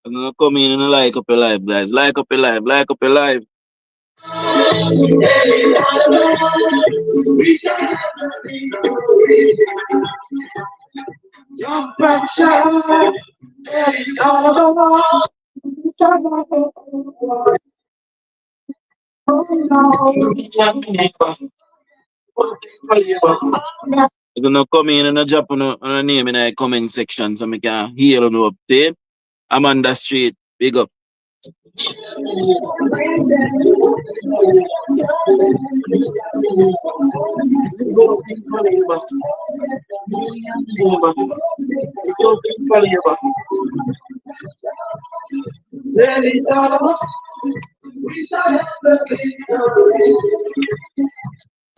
I'm gonna come in and like up your live, guys. Like up your live, like up your live. You're gonna come in and drop on a name in the comment section so I can hear on the update. I'm on the street. Big up.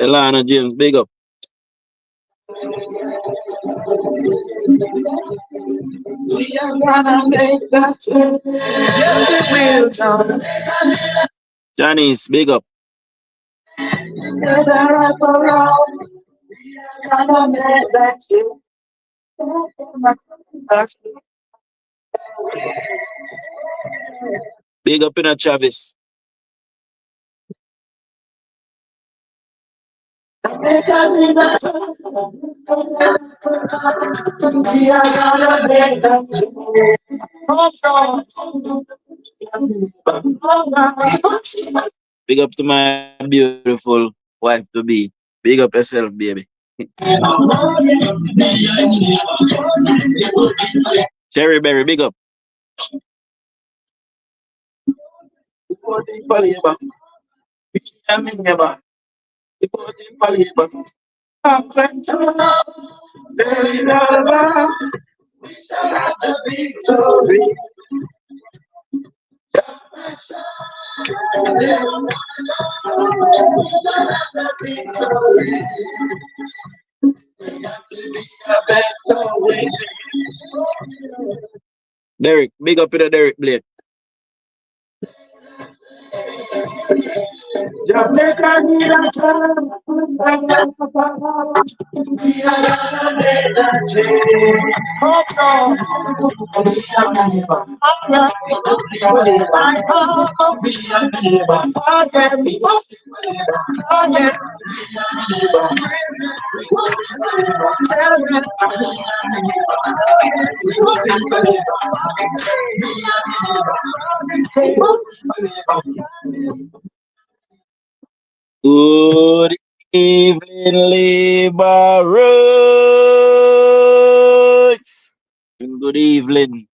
Elana James, big up. Janice, big up. Big up in a Travis. Big up to my beautiful wife to be. Big up yourself, baby. Cherry Berry, big up. Derek, big up to the Derek Blake. Good evening, laborers. And good evening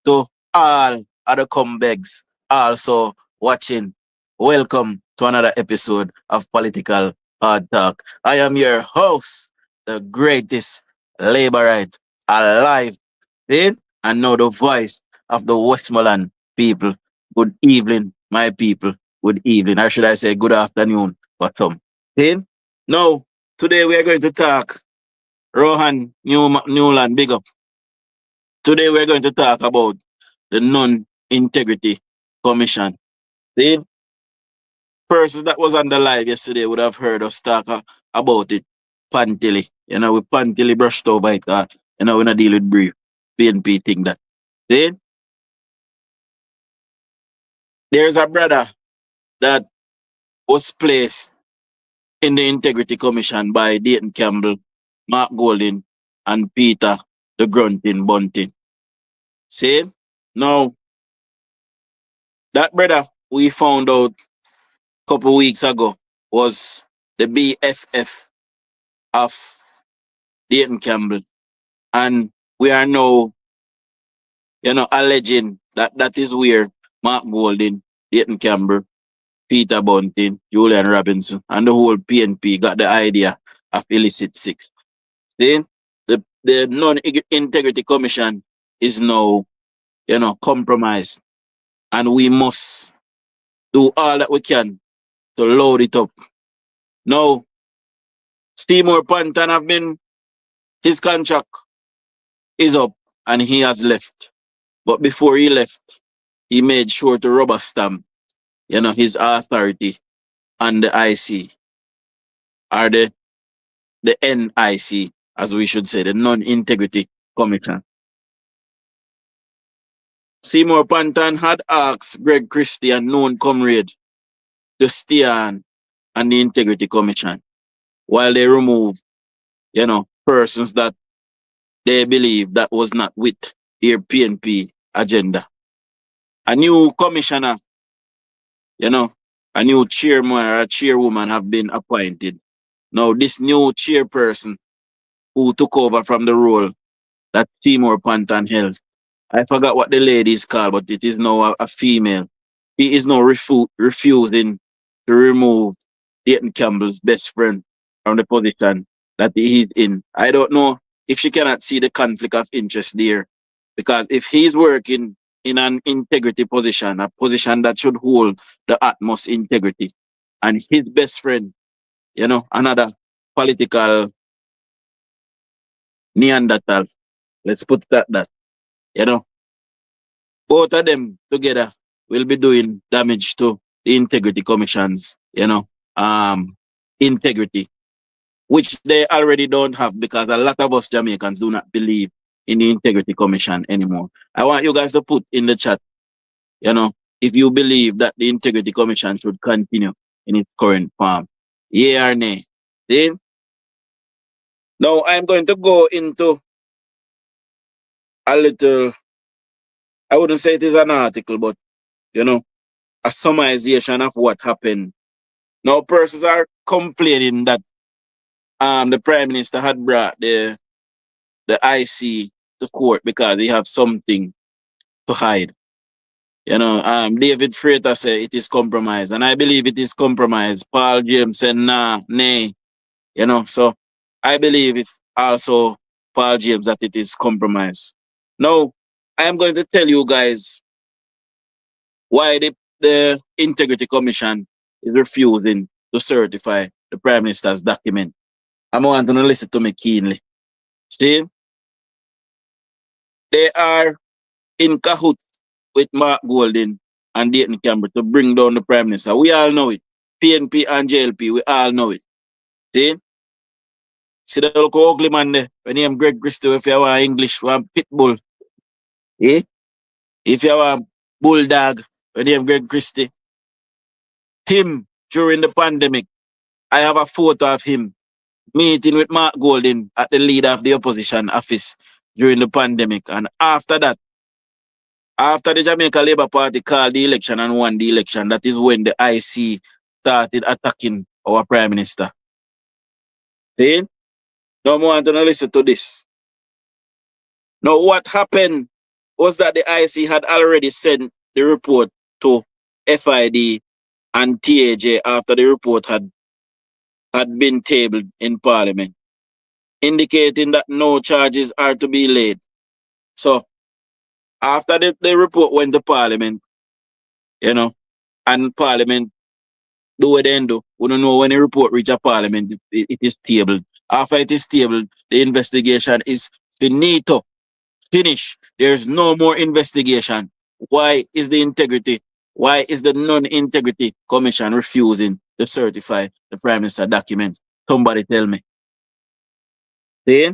to all other comebacks also watching. Welcome to another episode of Political Hard Talk. I am your host, the greatest Labourite alive, eh? And now the voice of the Westmoreland people. Good evening, my people. Good evening. Or should I say good afternoon for some. Eh? Now, today we are going to talk, Rohan Newland, big up. Today we are going to talk about the Non-Integrity Commission. See, persons that was on the live yesterday would have heard us talk about it pantily. We pantily brushed over it. We not deal with brief PNP thing that. See, there's a brother that was placed in the Integrity Commission by Dayton Campbell, Mark Golding, and Peter the Grunting Bunting. See, now that brother we found out a couple weeks ago was the BFF of Dayton Campbell. And we are now, alleging that that is where Mark Golding, Dayton Campbell, Peter Bunting, Julian Robinson, and the whole PNP got the idea of illicit six. See, the non-integrity commission is now, compromised. And we must do all that we can to load it up. Now, Seymour Panton have been, his contract is up and he has left. But before he left, he made sure to rubber stamp, his authority on the IC or the NIC, as we should say, the Non-Integrity Commission. Seymour Panton had asked Greg Christie and known comrade to stay on the Integrity Commission while they remove, persons that they believe that was not with their PNP agenda. A new commissioner, you know, a new chairman or a chairwoman have been appointed. Now, this new chairperson who took over from the role that Seymour Panton held, I forgot what the lady is called, but it is now a female. He is now refusing to remove Dayton Campbell's best friend from the position that he is in. I don't know if she cannot see the conflict of interest there. Because if he's working in an integrity position, a position that should hold the utmost integrity, and his best friend, another political Neanderthal, let's put that, you know, both of them together will be doing damage to the integrity commissions, integrity, which they already don't have because a lot of us Jamaicans do not believe in the integrity commission anymore. I want you guys to put in the chat, if you believe that the integrity commission should continue in its current form. Yeah or nay? See? Now I'm going to go into a little, I wouldn't say it is an article, but a summarization of what happened. Now persons are complaining that the Prime Minister had brought the IC to court because he have something to hide. David Freighter said it is compromised, and I believe it is compromised. Paul James said nah, nay. So I believe it also Paul James that it is compromised. Now, I am going to tell you guys why the Integrity Commission is refusing to certify the Prime Minister's document. I want to listen to me keenly. See, they are in cahoots with Mark Golding and Dayton Campbell to bring down the Prime Minister. We all know it. PNP and JLP, we all know it. See the look ugly man there. When name Greg Christie, if you want English, want pitbull. Eh? If you want bulldog, when name Greg Christie. Him during the pandemic, I have a photo of him meeting with Mark Golding at the leader of the opposition office during the pandemic. And after that, after the Jamaica Labour Party called the election and won the election, that is when the IC started attacking our Prime Minister. See? Now I want to listen to this. Now what happened was that the IC had already sent the report to FID and TAJ after the report had been tabled in Parliament, indicating that no charges are to be laid. So after the report went to Parliament, you know, and Parliament do what they do. We don't know when a report reach a Parliament, it is tabled. After it is tabled, the investigation is finito, finish. There's no more investigation. Why is the integrity? Why is the non-integrity commission refusing to certify the Prime Minister document? Somebody tell me. See?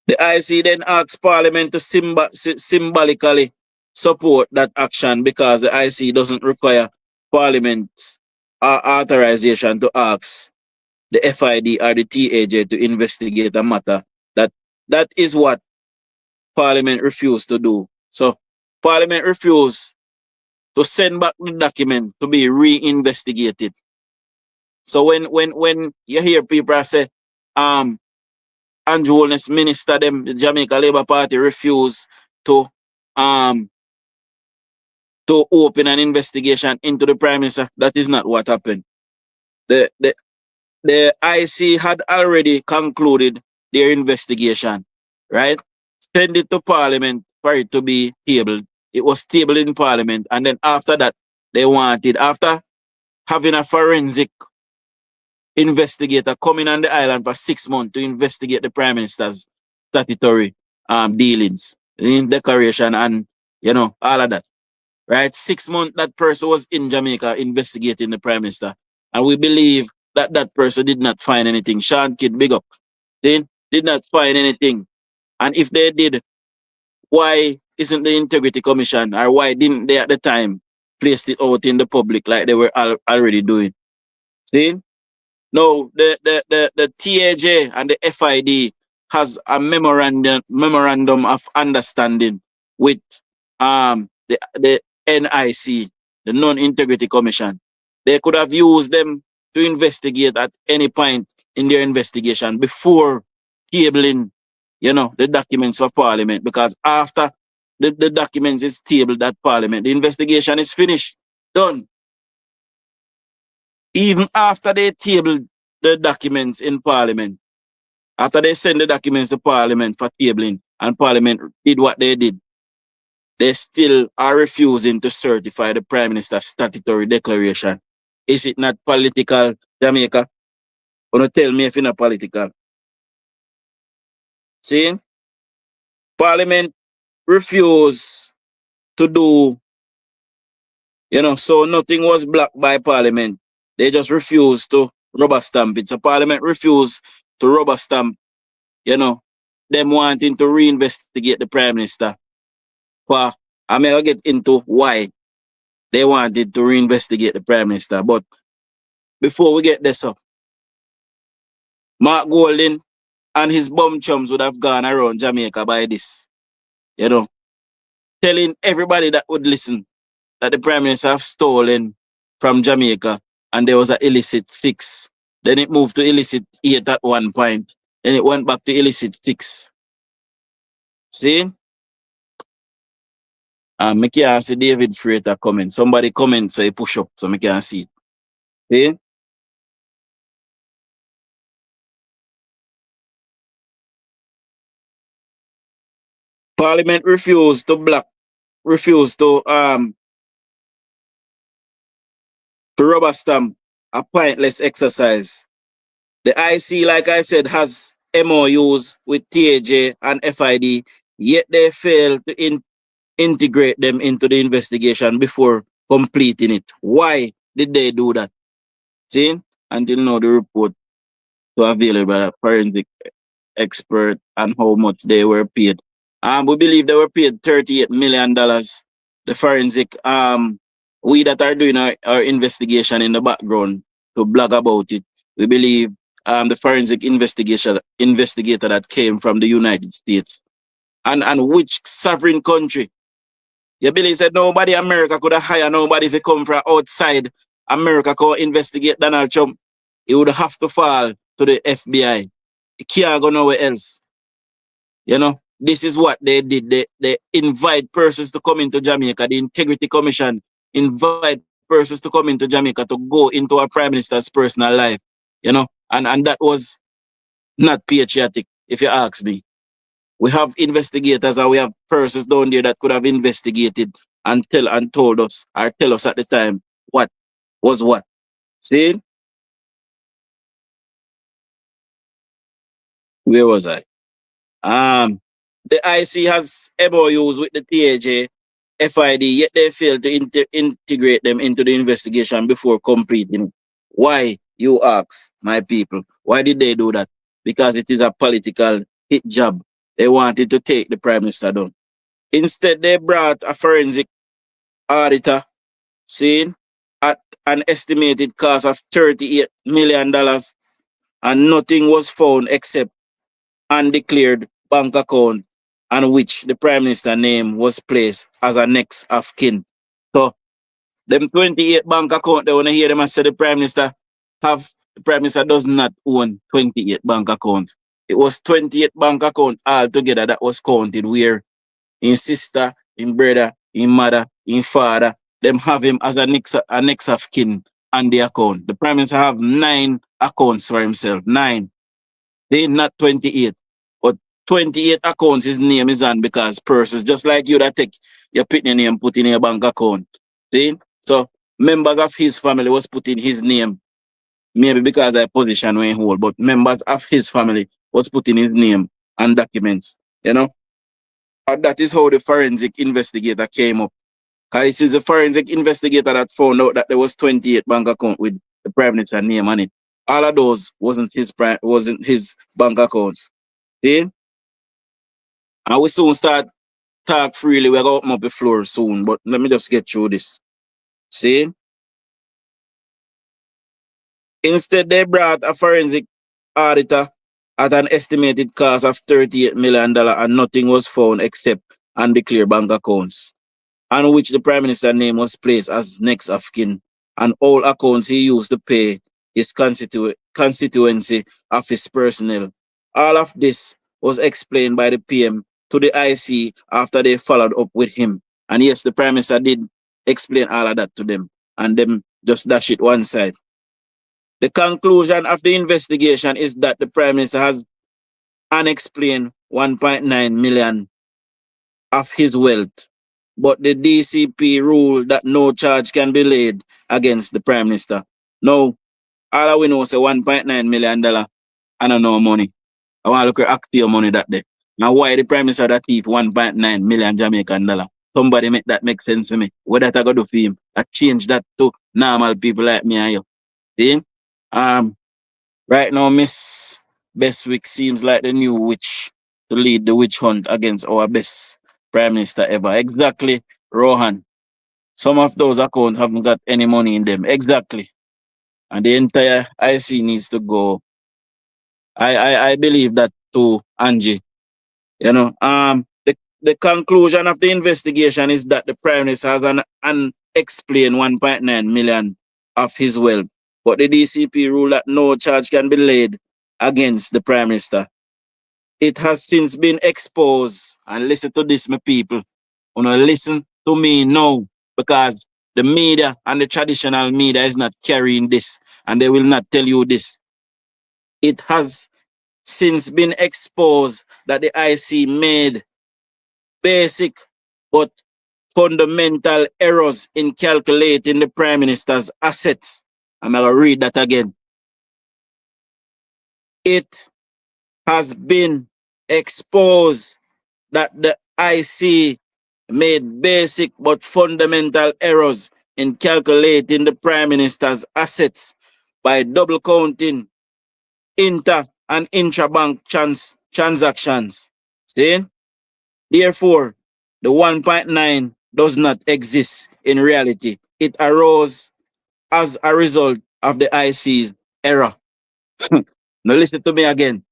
The IC then asks Parliament to symbolically support that action because the IC doesn't require Parliament's authorization to ask the FID or the TAJ to investigate a matter. That that is what Parliament refused to do. So Parliament refused to send back the document to be reinvestigated. So when you hear people say, Andrew Holness minister them, the Jamaica Labour Party refuse to um open an investigation into the Prime Minister, that is not what happened. The the the IC had already concluded their investigation, right? Send it to Parliament for it to be tabled. It was tabled in Parliament, and then after that, they wanted, after having a forensic investigator coming on the island for 6 months to investigate the Prime Minister's statutory dealings, in declaration, and all of that. Right? 6 months that person was in Jamaica investigating the Prime Minister. And we believe that that person did not find anything. Sean Kidd, big up. They did not find anything. And if they did, why isn't the Integrity Commission, or why didn't they at the time place it out in the public like they were already doing? See? No, the TAJ and the FID has a memorandum of understanding with the NIC, the Non-Integrity Commission. They could have used them to investigate at any point in their investigation before tabling, the documents of Parliament. Because after the documents is tabled at Parliament, the investigation is finished, done. Even after they tabled the documents in Parliament, after they send the documents to Parliament for tabling, and Parliament did what they did, they still are refusing to certify the Prime Minister's statutory declaration. Is it not political, Jamaica? Wanna tell me if it's not political? See? Parliament refused to do, so nothing was blocked by Parliament. They just refused to rubber stamp it. So Parliament refused to rubber stamp, them wanting to reinvestigate the Prime Minister. For I may get into why they wanted to reinvestigate the Prime Minister. But before we get this up, Mark Golding and his bum chums would have gone around Jamaica by this, telling everybody that would listen that the Prime Minister have stolen from Jamaica and there was an illicit 6. Then it moved to illicit 8 at one point. Then it went back to illicit 6. See? I can't see David Freighter comment. Somebody comment so he push up so I can see it. See? Parliament refused to rubber stamp a pointless exercise. The IC, like I said, has MOUs with TAJ and FID, yet they fail to integrate them into the investigation before completing it. Why did they do that? See? Until now, the report to available by a forensic expert and how much they were paid. We believe they were paid $38 million. The forensic, we that are doing our investigation in the background to blog about it. We believe the forensic investigator that came from the United States. And which sovereign country? You believe said nobody America could have hired nobody if they come from outside America could investigate Donald Trump. It would have to fall to the FBI. It can't go nowhere else. This is what they did. They invite persons to come into Jamaica. The Integrity Commission invite persons to come into Jamaica to go into our prime minister's personal life, you know, and that was not patriotic, if you ask me. We have investigators and we have persons down there that could have investigated and told us or tell us at the time what was what. See, where was I? Um, the IC has MOUs with the TAJ, FID, yet they fail to integrate them into the investigation before completing it. Why, you ask, my people? Why did they do that? Because it is a political hit job. They wanted to take the Prime Minister down. Instead, they brought a forensic auditor, saying at an estimated cost of $38 million, and nothing was found except undeclared bank account on which the Prime Minister name was placed as a next of kin. So them 28 bank account, they wanna hear them and say the Prime Minister does not own 28 bank accounts. It was 28 bank account altogether that was counted where his sister, his brother, his mother, his father, them have him as a next of kin on the account. The Prime Minister have 9 accounts for himself. 9. They not 28. But 28 accounts his name is on because persons just like you that take your pitney name put in your bank account. See? So members of his family was put in his name. Maybe because I position when he hold, but members of his family was put in his name and documents. You know? And that is how the forensic investigator came up. Because it is the forensic investigator that found out that there was 28 bank account with the Prime Minister name on it. All of those wasn't his bank accounts. See? And we soon start talk freely. We're gonna open up the floor soon, but let me just get through this. See? Instead, they brought a forensic auditor at an estimated cost of $38 million and nothing was found except undeclared bank accounts, on which the Prime Minister name was placed as next of kin, and all accounts he used to pay his constituency of his personnel. All of this was explained by the PM to the IC after they followed up with him. And yes, the Prime Minister did explain all of that to them, and them just dash it one side. The conclusion of the investigation is that the Prime Minister has unexplained 1.9 million of his wealth, but the DCP ruled that no charge can be laid against the Prime Minister. Now, all we know is $1.9 million and I know money. I want to look at active money that day. Now, why the Prime Minister that thief 1.9 million Jamaican dollar? Somebody make that make sense for me. What that I got to do for him? I change that to normal people like me and you. See? Um, right now, Miss Bestwick seems like the new witch to lead the witch hunt against our best Prime Minister ever. Exactly, Rohan. Some of those accounts haven't got any money in them. Exactly. And the entire IC needs to go. I believe that too, Angie. You know, the conclusion of the investigation is that the Prime Minister has an unexplained 1.9 million of his wealth. But the DCP ruled that no charge can be laid against the Prime Minister. It has since been exposed. And listen to this, my people. You know, listen to me now, because the media and the traditional media is not carrying this, and they will not tell you this. It has since been exposed that the IC made basic but fundamental errors in calculating the Prime Minister's assets. I'm going to read that again. It has been exposed that the IC made basic but fundamental errors in calculating the Prime Minister's assets by double counting inter and intra-bank transactions. See? Therefore, the 1.9 does not exist in reality. It arose as a result of the IC's error. Now listen to me again.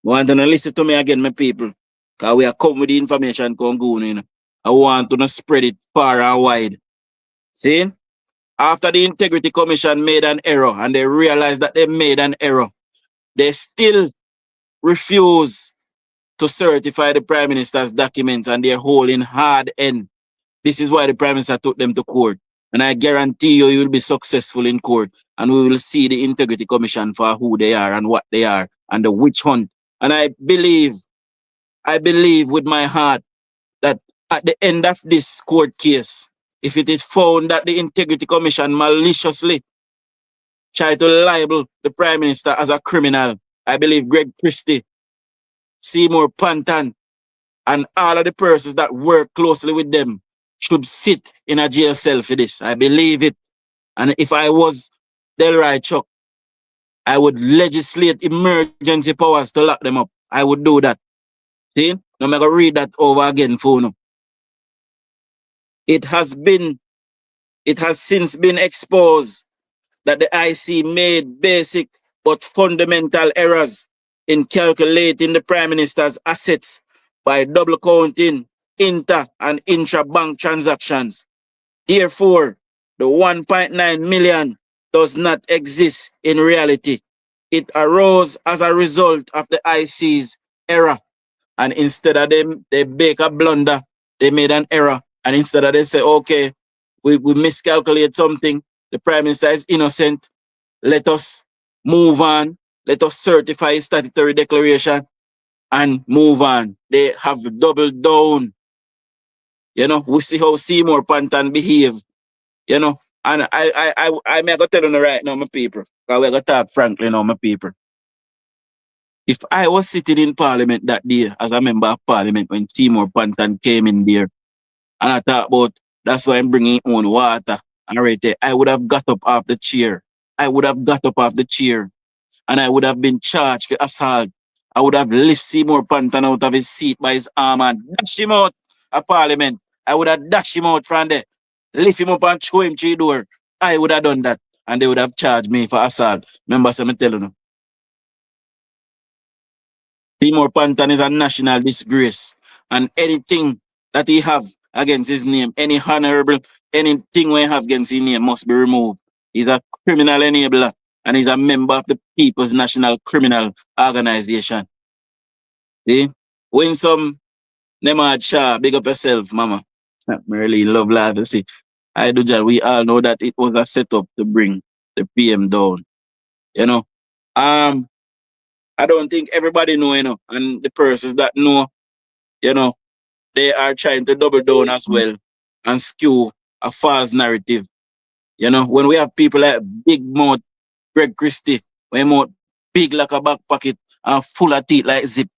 Want to listen to me again, my people. Because we are coming with the information going, you know. I want to spread it far and wide. See? After the Integrity Commission made an error and they realized that they made an error, they still refuse to certify the Prime Minister's documents and they're holding hard end. This is why the Prime Minister took them to court. And I guarantee you, you will be successful in court. And we will see the Integrity Commission for who they are and what they are and the witch hunt. And I believe with my heart that at the end of this court case, if it is found that the Integrity Commission maliciously tried to libel the Prime Minister as a criminal, I believe Greg Christie, Seymour Panton, and all of the persons that work closely with them should sit in a jail cell for this. I believe it. And if I was Delroy Chuck, I would legislate emergency powers to lock them up. I would do that. See? Now I'm going to read that over again for you. It has been, it has since been exposed that the IC made basic but fundamental errors in calculating the Prime Minister's assets by double counting inter and intra-bank transactions. Therefore, the 1.9 million does not exist in reality. It arose as a result of the IC's error. And instead of them, they make a blunder, they made an error. And instead of they say, okay, we miscalculate something, the Prime Minister is innocent, let us move on, let us certify his statutory declaration and move on. They have doubled down. You know, we see how Seymour Panton behave, you know. And I may go tell you right now, my people, because we're going to talk frankly now, my people. If I was sitting in Parliament that day as a member of Parliament when Seymour Panton came in there and I thought about that's why I'm bringing on water and right there, I would have got up off the chair. I would have got up off the chair and I would have been charged for assault. I would have lifted Seymour Panton out of his seat by his arm and dash him out of Parliament. I would have dashed him out from there, lift him up and throw him through the door. I would have done that and they would have charged me for assault. Remember, I'm telling you. Seymour Panton is a national disgrace. And anything that he have against his name, any honorable, anything we have against his name must be removed. He's a criminal enabler and he's a member of the People's National Criminal Organization. See? When some Nemad Shah, big up yourself, mama. I really love life. See, I do, John. We all know that it was a setup to bring the PM down. You know, I don't think everybody know, you know, and the persons that know, you know, they are trying to double down as well and skew a false narrative. You know, when we have people like Big Mouth, Greg Christie, when mouth big like a back pocket and full of teeth like zip,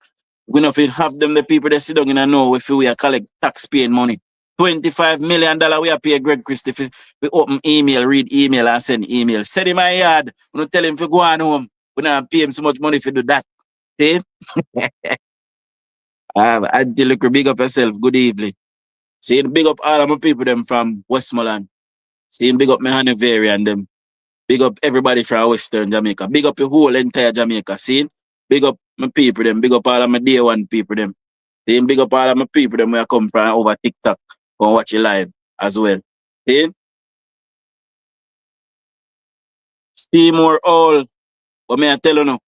we know if we have them, the people that sit down in a know if we are collect taxpaying money. $25 million we are pay Greg Christie if we open email, read email and send email. Send him my yard. We don't tell him to go on home. We don't pay him so much money if you do that. See? I tell you, big up yourself. Good evening. See, big up all of my people them from Westmoreland. See, big up my Hanoveri and them. Big up everybody from Western Jamaica. Big up the whole entire Jamaica. See, big up my people them. Big up all of my day one people them. See, big up all of my people them where I come from over TikTok and watch it live as well. See, Seymour all. But may I tell you now,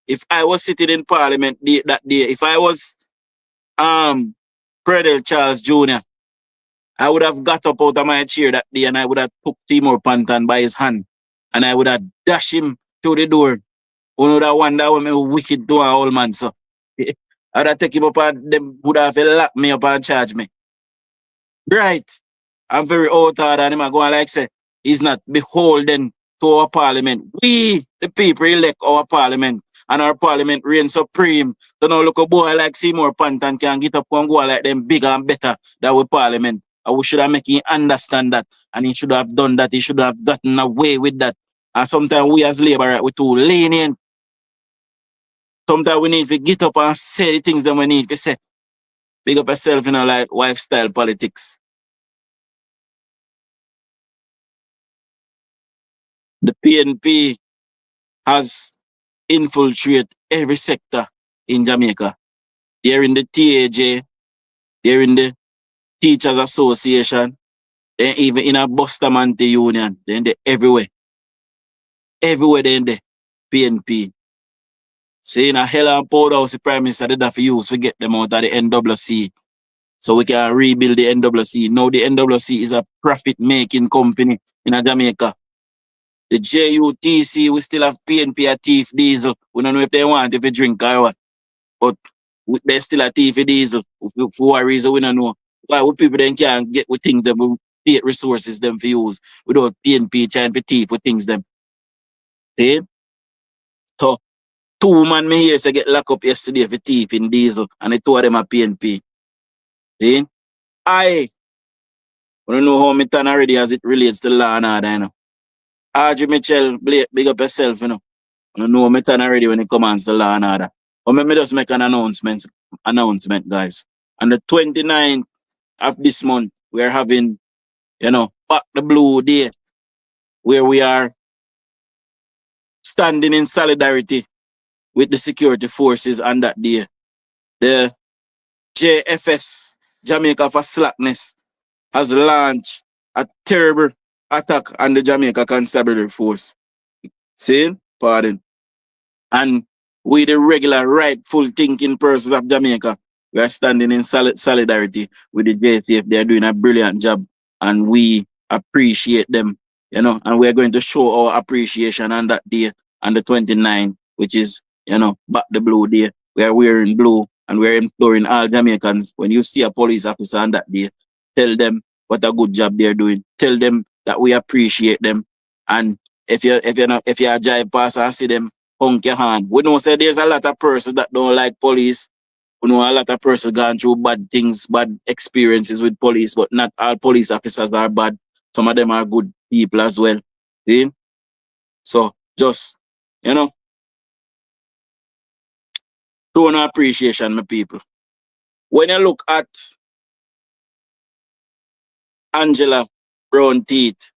if I was sitting in Parliament that day, if I was Predel Charles Jr., I would have got up out of my chair that day and I would have took Seymour Panton by his hand and I would have dashed him through the door. One would have wondered what me wicked to an old man, so. I would have taken him up and them would have locked me up and charged me. Right. I'm very out and him I go and like say, he's not beholden to our parliament. We, the people, elect our parliament. And our parliament reigns supreme. So now look a boy like Seymour Panton can get up and go like them bigger and better than our parliament. And we should have make him understand that. And he should have done that. He should have gotten away with that. And sometimes we as Labour, right, we're too lenient. Sometimes we need to get up and say the things that we need to say. Big up yourself, you know, like lifestyle politics. The PNP has infiltrated every sector in Jamaica. They're in the TAJ, they're in the Teachers Association, they're even in a Bustamante Union, they're in there everywhere. Everywhere they're in the PNP. Saying a hell and powder house the Prime Minister did that for you, so get them out of the NWC. so we can rebuild the NWC. Now the NWC is a profit-making company in Jamaica. The JUTC, we still have PNP a thief diesel. We don't know if they want if they drink or what. But they still a thief diesel. For what reason, we don't know. Why would people then can't get with things that we state resources them for use without PNP trying to thief with things them. See? So two man me here say get locked up yesterday for thief in diesel and the two of them are PNP. See? I don't know how me turn already as it relates to law and order, you know. Audrey Mitchell, big up yourself, you know. I don't know how me turn already when it comes to law and order. But let me just make an announcement, guys. On the 29th of this month, we are having, Back the Blue Day, where we are standing in solidarity with the security forces on that day. The JFS, Jamaica for Slackness, has launched a terrible attack on the Jamaica Constabulary Force. See? Pardon. And we, the regular, rightful thinking persons of Jamaica, we are standing in solidarity with the JCF. They are doing a brilliant job and we appreciate them, and we are going to show our appreciation on that day, on the 29th, which is, Back the Blue Day. We are wearing blue and we are imploring all Jamaicans, when you see a police officer on that day, tell them what a good job they're doing. Tell them that we appreciate them. And if you're a jive pass and see them, punk your hand. We know say there's a lot of persons that don't like police. We know a lot of persons gone through bad things, bad experiences with police, but not all police officers are bad. Some of them are good people as well. See? So just, show no appreciation, my people. When you look at Angela Brown Teeth,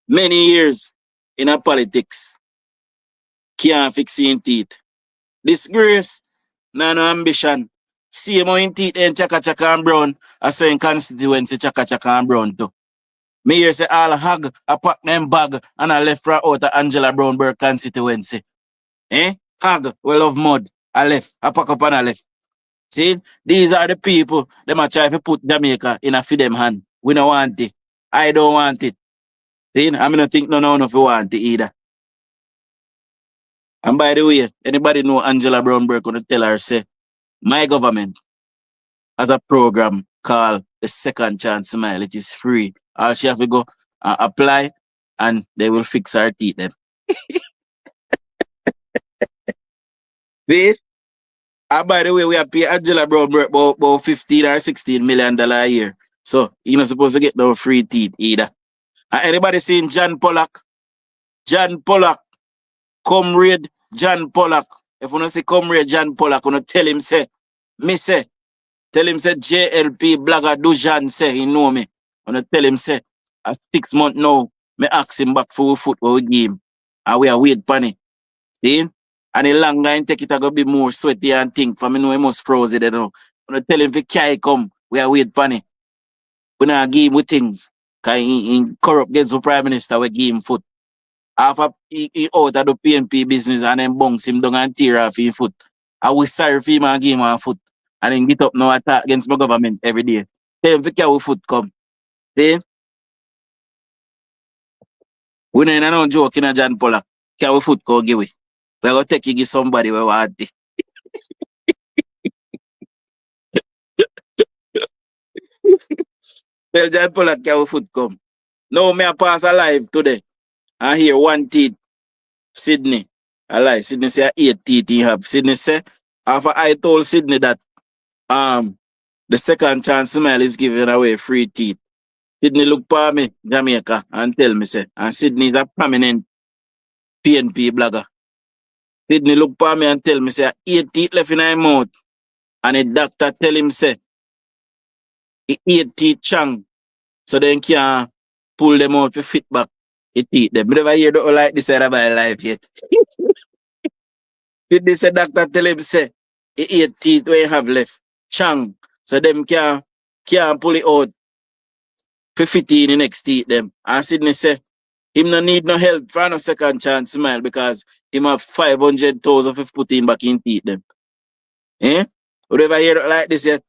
many years in a politics, can't fix in teeth. Disgrace, no ambition. See how in teeth and Chaka Chaka and Brown, I say in constituency Chaka Chaka and Brown too. Me here say all hug, I pack them bag and I left right out of Angela Brownberg constituency. Hug, we love mud. I left, I pack up and I left. See, these are the people, them are trying to put Jamaica in a feed them hand. We don't want it. I don't want it. See, I mean, I think none of you want it either. And by the way, anybody know Angela Brownberg gonna tell her, say, my government has a program called the Second Chance Smile. It is free. All she have to go apply and they will fix her teeth then. Wait. And by the way, we have pay Angela Brownberg about 15 or $16 million a year. So you're not supposed to get no free teeth either. And anybody seen John Pollock? John Pollock. Comrade John Pollock. If you don't see Comrade John Pollock, you don't tell him say, me say, tell him say JLP blogger DUJON'S say he know me. And I tell him say, a 6 month now, me ask him back for foot we give him. And we are wait pan it. See? And the longer and take it a go be more sweaty and think for me know he must froze it now. And I tell him if carry come, we are wait pan it. We not give him with things. Cause he corrupt against the Prime Minister, we give him foot. After he out of the PNP business and then bounce him down and tear off his foot. I was sorry for him and give him a foot. And then get up now attack against my government every day. Tell him to carry foot come. See? We don't no joke in a John Pollock. Carry foot come give we. We are going to take you give somebody we want it. Tell John Pollock carry foot come. Now me a pass alive today. And here one teeth. Sydney. I lie. Sydney say 8 teeth he have. Sydney say, after I told Sydney that the Second Chance Smile is giving away free teeth. Sydney look for me, Jamaica, and tell me say, and Sydney is a prominent PNP blogger. Sydney look for me and tell me say 8 teeth left in my mouth. And the doctor tell him say, 8 teeth chang. So then can pull them out to fit back the teeth. Them never hear the like this side of my life yet. Sydney say doctor tell him say, 8 teeth we have left. Chang. So them can pull it out for fit in the next teeth them. And Sydney say, him no need no help for no Second Chance Smile because him have 500,000 for put in back in teeth them. Whatever hear like this yet?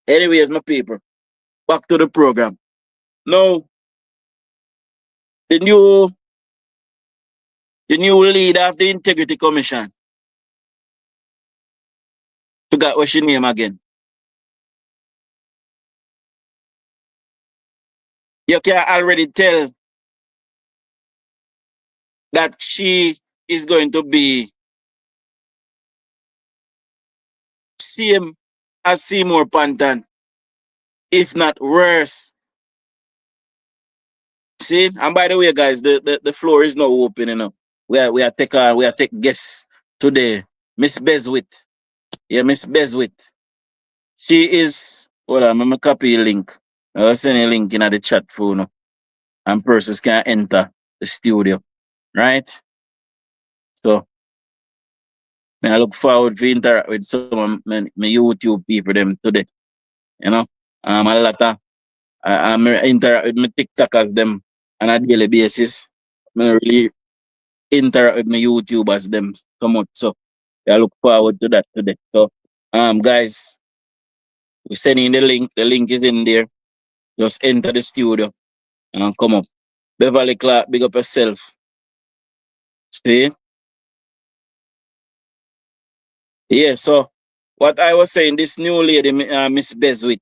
Anyways, my people, back to the program. Now, the new the new leader of the Integrity Commission, forgot what she name again. You can already tell that she is going to be same as Seymour Panton, if not worse. See, and by the way, guys, the floor is now open, you know. We are take guests today. Miss Beswit. Yeah, Miss Beswit. She is hold on, I'm gonna copy a link. I'll send a link in the chat for you know, and persons can enter the studio. Right? So I look forward to interact with some of my YouTube people them today. You know. A lot of I interact with my TikTokers them on a daily basis. I really interact with my YouTubers them so much. So I look forward to that today. So guys, we sending the link. The link is in there. Just enter the studio and come up. Beverly Clark, big up yourself. See? Yeah, so what I was saying, this new lady, Miss Beswit,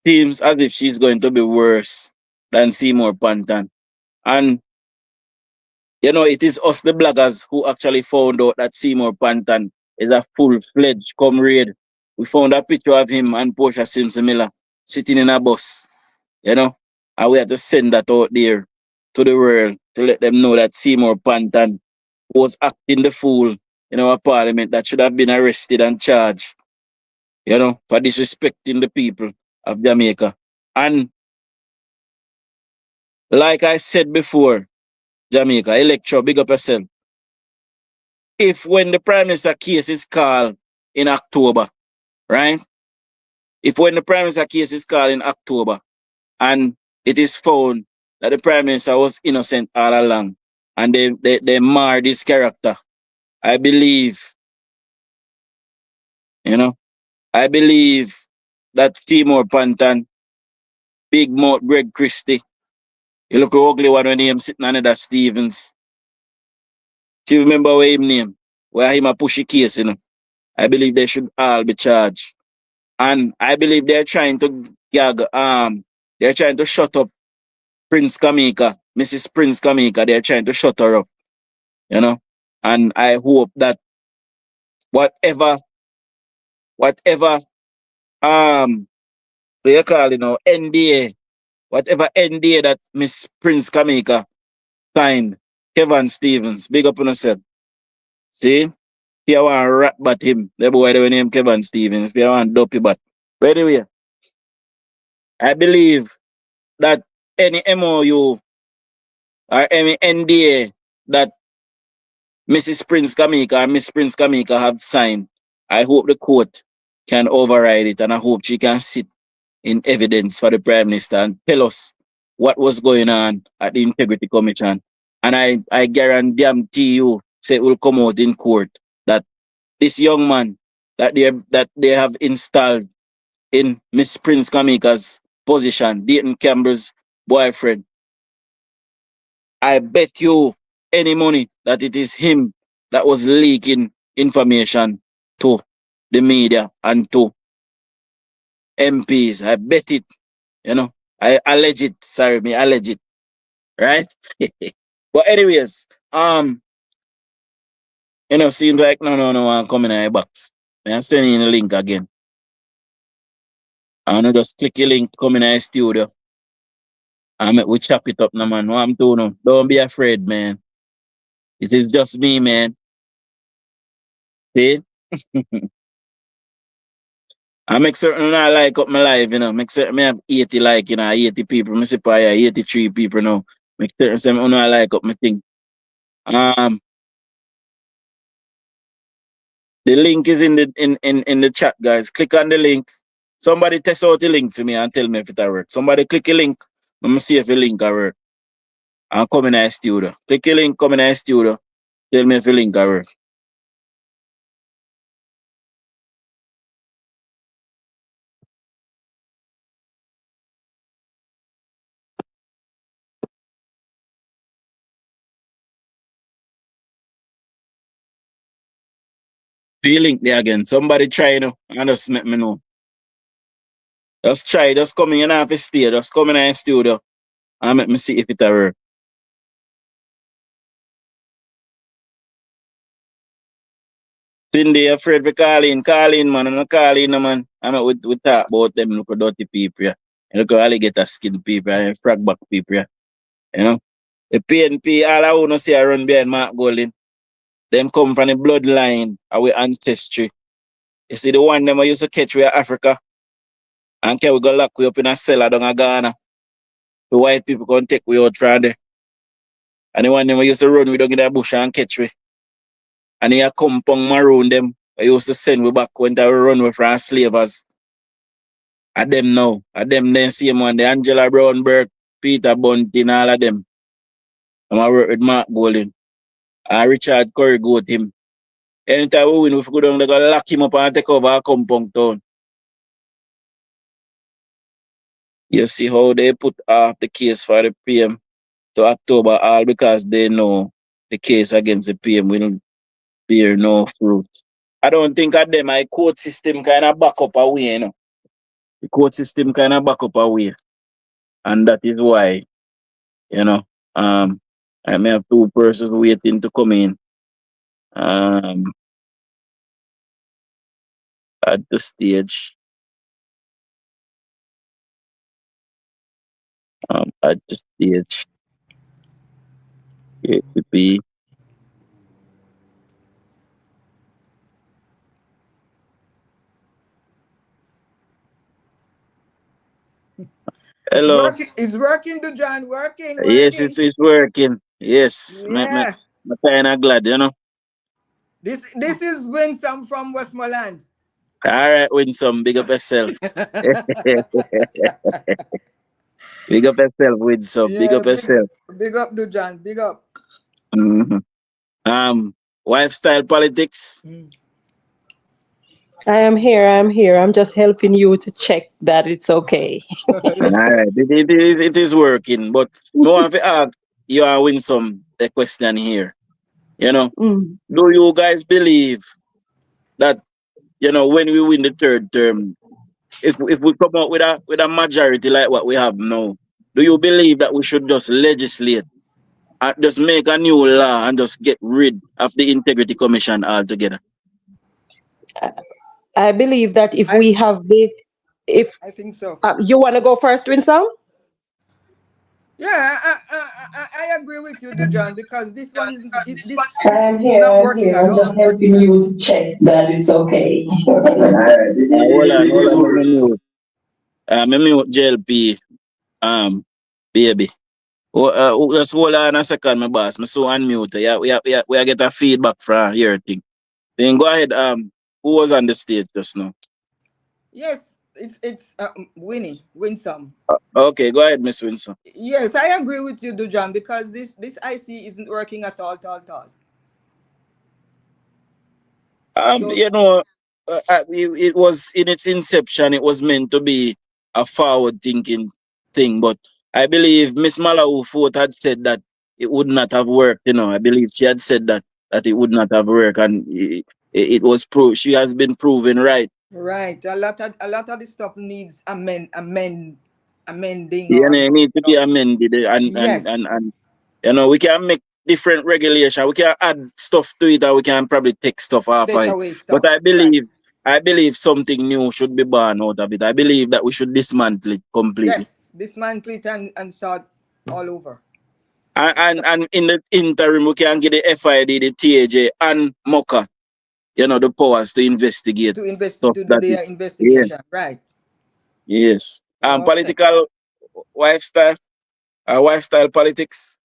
seems as if she's going to be worse than Seymour Panton. And you know, it is us, the bloggers, who actually found out that Seymour Panton is a full-fledged comrade. We found a picture of him and Portia Simpson Miller sitting in a bus, you know, and we had to send that out there to the world to let them know that Seymour Panton was acting the fool in our parliament that should have been arrested and charged, you know, for disrespecting the people of Jamaica. And like I said before, Jamaica, electro, big up yourself. If when the Prime Minister case is called in October, right? If when the Prime Minister case is called in October and it is found that the Prime Minister was innocent all along and they mar this character, I believe, you know, I believe that Timor Panton, Big Mouth Greg Christie, you look ugly one when him sitting under that Stevens. Do you remember what him name? Where him a pushy case, you know? I believe they should all be charged. And I believe they're trying to gag, they're trying to shut up Prince Kamika, Mrs. Prince Kamika. They're trying to shut her up, you know. And I hope that whatever, whatever, what you call, you know, NDA, whatever NDA that Miss Prince Kamika signed, Kevin Stevens, big up on yourself. See? If you want to rat bat him, the boy they name Kevin Stevens. If you want dopey bat. By the way, I believe that any MOU or any NDA that Mrs. Prince Kamika or Miss Prince Kamika have signed, I hope the court can override it and I hope she can sit in evidence for the Prime Minister and tell us what was going on at the Integrity Commission. And I guarantee you, say it will come out in court that this young man that they have installed in Miss Prince Kamika's position, Dayton Campbell's boyfriend, I bet you any money that it is him that was leaking information to the media and to MPs. I bet it, you know. I allege it. Sorry, me allege it. Right? But anyways, you know, seems like no, I'm coming in a box. I'm sending you the link again. I wanna just click the link, come in the studio. And make we chop it up now, man. What I'm doing now. Don't be afraid, man. It is just me, man. See? I make certain I like up my life, you know. Make certain me have 80 like, you know, 80 people. Me say probably 83 people now. Make certain say I like up my thing. Um the link is in the in the chat, guys. Click on the link. Somebody test out the link for me and tell me if it work. Somebody click the link. Let me see if the link work. And come in the studio. Click the link, come in the studio. Tell me if the link work. Feeling there again. Somebody try you know, and just make me know. Just try, just come in, you don't have to stay. Just come in the studio and make me see if it work. Cindy afraid for call in, man. I'm not calling, no, man. I'm not we talk about them look dirty people, yeah. And look at alligator skin people and frog back people, yeah. You know? The PNP, all I want to see I run behind Mark Golding. Them come from the bloodline, our ancestry. You see the one them I used to catch with Africa and can we go lock we up in a cellar down a Ghana. The white people can take we out from there. And the one them I used to run we down in the bush and catch we. And they come pong maroon them. I used to send we back when they run we from slavers. At them now. At them then same one. The Angela Brownberg, Peter Bunting, all of them. And I work with Mark Golding. And Richard Curry go with him. Anytime we win, we go down, they go lock him up and take over our compound town. You see how they put off the case for the PM to October, all because they know the case against the PM will bear no fruit. I don't think of them. My court system kind of back up away, you know. The court system kind of back up away. And that is why, you know, I may have two persons waiting to come in um, at the stage. At the stage. It could be. It's Hello. working. It's working, Dujon. Working, Yes, working. it's working. Yes, Yeah. I'm kind of glad, you know. This is Winsome from Westmoreland. All right, win some. Big up yourself. Big up yourself, win some. Big Yeah, up yourself. big up, Dujon. Big up. Mhm. Wife style politics. Mm. I am here. I'm here. I'm just helping you to check that it's okay. All right, it is working. But no one to ask you and win some the question here. You know, Mm. do you guys believe that when we win the third term, if we come out with a majority like what we have now, do you believe that we should just legislate and just make a new law and just get rid of the Integrity Commission altogether? I believe that if I we have if I think so. you want to go first, Winsome? Yeah, I agree with you, Dujon, because this one is this I'm is here. not I'm working here. at I'm just all. helping you to check that it's okay. Alright, hold on, let me mute JLP, baby. Just hold on a second, my boss. Me so unmute. Yeah, we are get a feedback from your thing. Then go ahead. Who was on the stage just now? Yes, it's Winnie Winsome. Okay, go ahead, Miss Winston. Yes, I agree with you, Dujon, because this IC isn't working at all. Um, So you know, it was in its inception. It was meant to be a forward-thinking thing, but I believe Miss Malawu Fort had said that it would not have worked. I believe she had said that it would not have worked, and it was proved. She has been proven right. right, a lot of this stuff needs amending Yeah, or it need to be amended, yes, and we can make different regulation. We can add stuff to it, or we can probably take stuff off of take it. away But stuff. Right. I believe something new should be born out of it. I believe that we should dismantle it completely. Yes, dismantle it and start all over And in the interim, we can get the FID, the TAJ, and MOCA, the powers to investigate stuff to do that is, their yeah, investigation. Right. yes. Okay. Political lifestyle, lifestyle politics.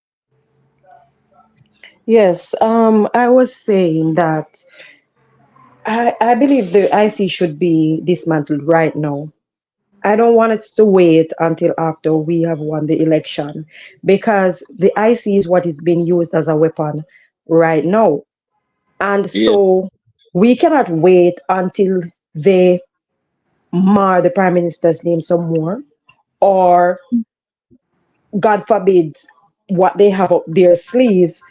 Yes. I was saying that I believe the IC should be dismantled right now. I don't want us to wait until after we have won the election because the IC is what is being used as a weapon right now. And Yeah. so we cannot wait until they mar the prime minister's name some more, or God forbid, what they have up their sleeves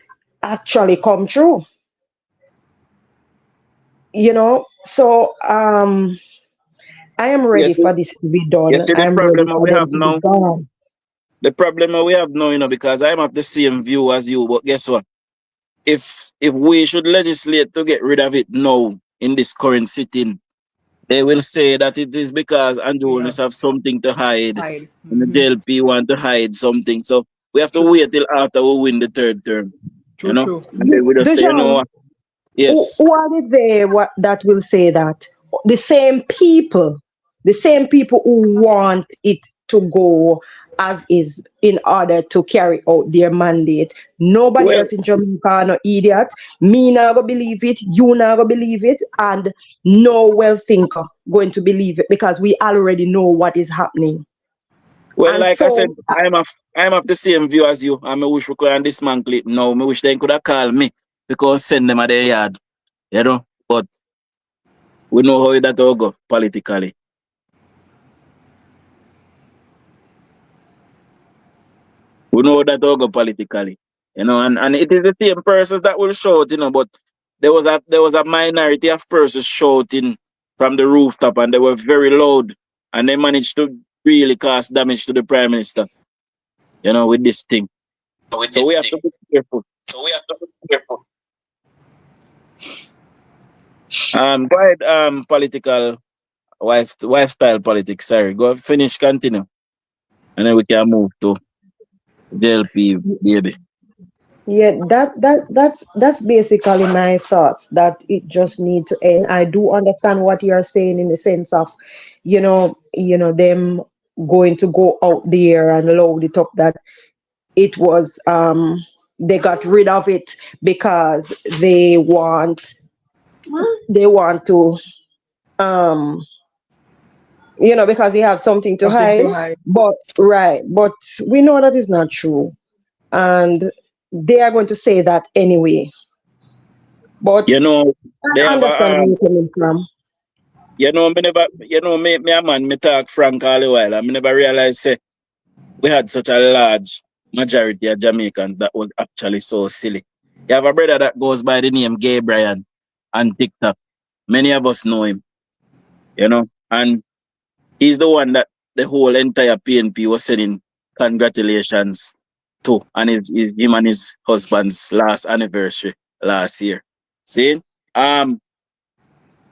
actually come true. So I am You ready see, for this to be you done. see the I'm ready problem that for we them have to be now. gone. The problem that we have now, because I'm of the same view as you. But guess what? If we should legislate to get rid of it now in this current sitting, they will say that it is because Yeah. Anjones have something to hide, Hide. and the JLP want to hide something. So we have to True. wait till after we win the third term, True. True. and then we just say, you know Dujon, what? Yes. who are they that will say that? The same people, the same people who want it to go as is in order to carry out their mandate. Nobody Well, else in Jamaica are no idiot. Me not gonna believe it, you not gonna believe it, and no well thinker going to believe it because we already know what is happening. well, And like I said, so I'm of the same view as you. I wish we could dismantle it now. I wish they could have called me because send them at their yard, But we know how that all go politically. We know that all go politically, and it is the same persons that will shout, but there was a minority of persons shouting from the rooftop, and they were very loud, and they managed to really cause damage to the prime minister, with this thing. With So this we have thing. to be careful. So we have to be careful. Go ahead, political lifestyle politics. Sorry, go finish, continue, and then we can move to JLP, baby. yeah, that's basically my thoughts that it just need to end. I do understand what you're saying in the sense of, them going to go out there and load it up that it was they got rid of it because they want to um because they have something to Something hide. to hide. But we know that is not true, and they are going to say that anyway. But You know, they I have understand a where you're coming from. me never, me a man, me talk frank all the while, and me never realize say we had such a large majority of Jamaicans that was actually so silly. You have a brother that goes by the name Gay Brian on TikTok. Many of us know him, and he's the one that the whole entire PNP was sending congratulations to, and him and his husband's last anniversary last year. See, um,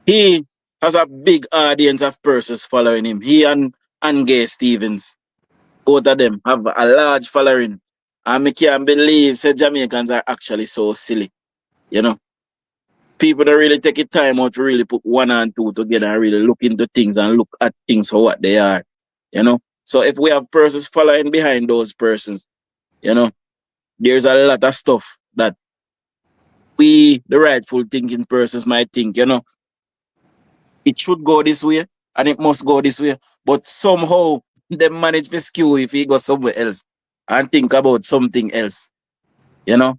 he has a big audience of persons following him. He and Gay Stevens, both of them have a large following. And I can't believe say Jamaicans are actually so silly. You know, people don't really take it time out to really put one and two together and really look into things and look at things for what they are. So if we have persons following behind those persons, you know, there's a lot of stuff that we, the rightful thinking persons, might think, it should go this way and it must go this way. But somehow they manage to skew if he goes somewhere else and think about something else, you know.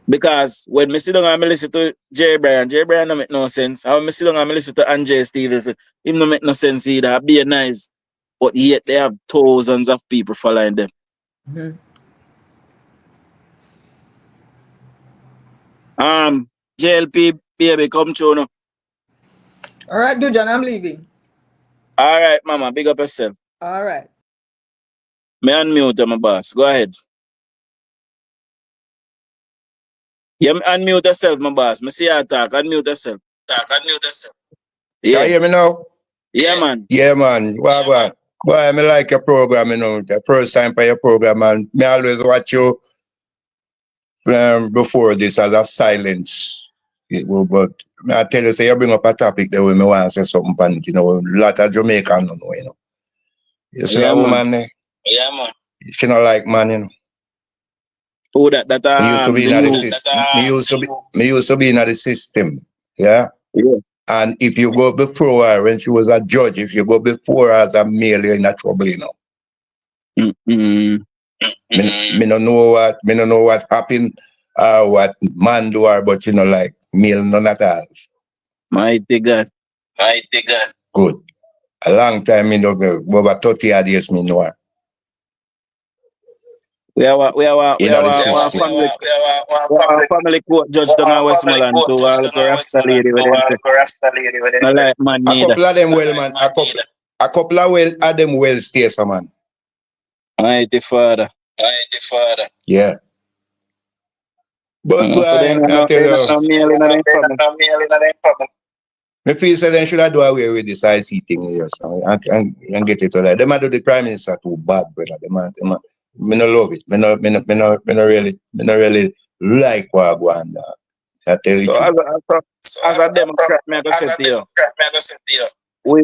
Because when me sit down and me listen to Jay Brian don't make no sense. And when me sit down and me listen to Andre Stevens, him don't make no sense either. Be nice. But yet they have thousands of people following them. Mhm. JLP baby come through now. All right, Dujan, I'm leaving. All right, mama, big up yourself. All right. Me unmute my boss. Go ahead. Yeah, unmute yourself, my boss. Me see you talk. Unmute yourself. Talk, unmute yourself. Can you Yeah. hear me now? Yeah, Yeah. man. Yeah, man. Well, Yeah, man. boy, I like your program, the first time for your program, and me always watch you before this as a silence. But I tell you, say you bring up a topic that we me want to say something on it, a lot of Jamaican don't know. You see Yeah, that man. woman there? Yeah, man. She not like man. Who that Me used to be the in the you. system. Me used to be in the system. Yeah. Yeah. And if you go before her when she was a judge, if you go before her as a male, you're in a trouble. Mm-mm. Me no know what happened, what man do her, but like male none at all. Mighty God. I take that. Good. A long time me know her. Over 30 odd years me know her. We have a You know the one system. family court judge down in Westmoreland to a little Rasta lady with them. Not like man A neither. couple of them well, man. A couple of them well stay, some man. Mighty Father. Yeah. But So they boy, don't I know tell you, no male in them family. me feel say they should have do away with this IC thing here, so and get it all right. Them a do the prime minister too bad, brother. Me no love it. Me no really like what go on. I tell you So true. as a Democrat, me I go say to you,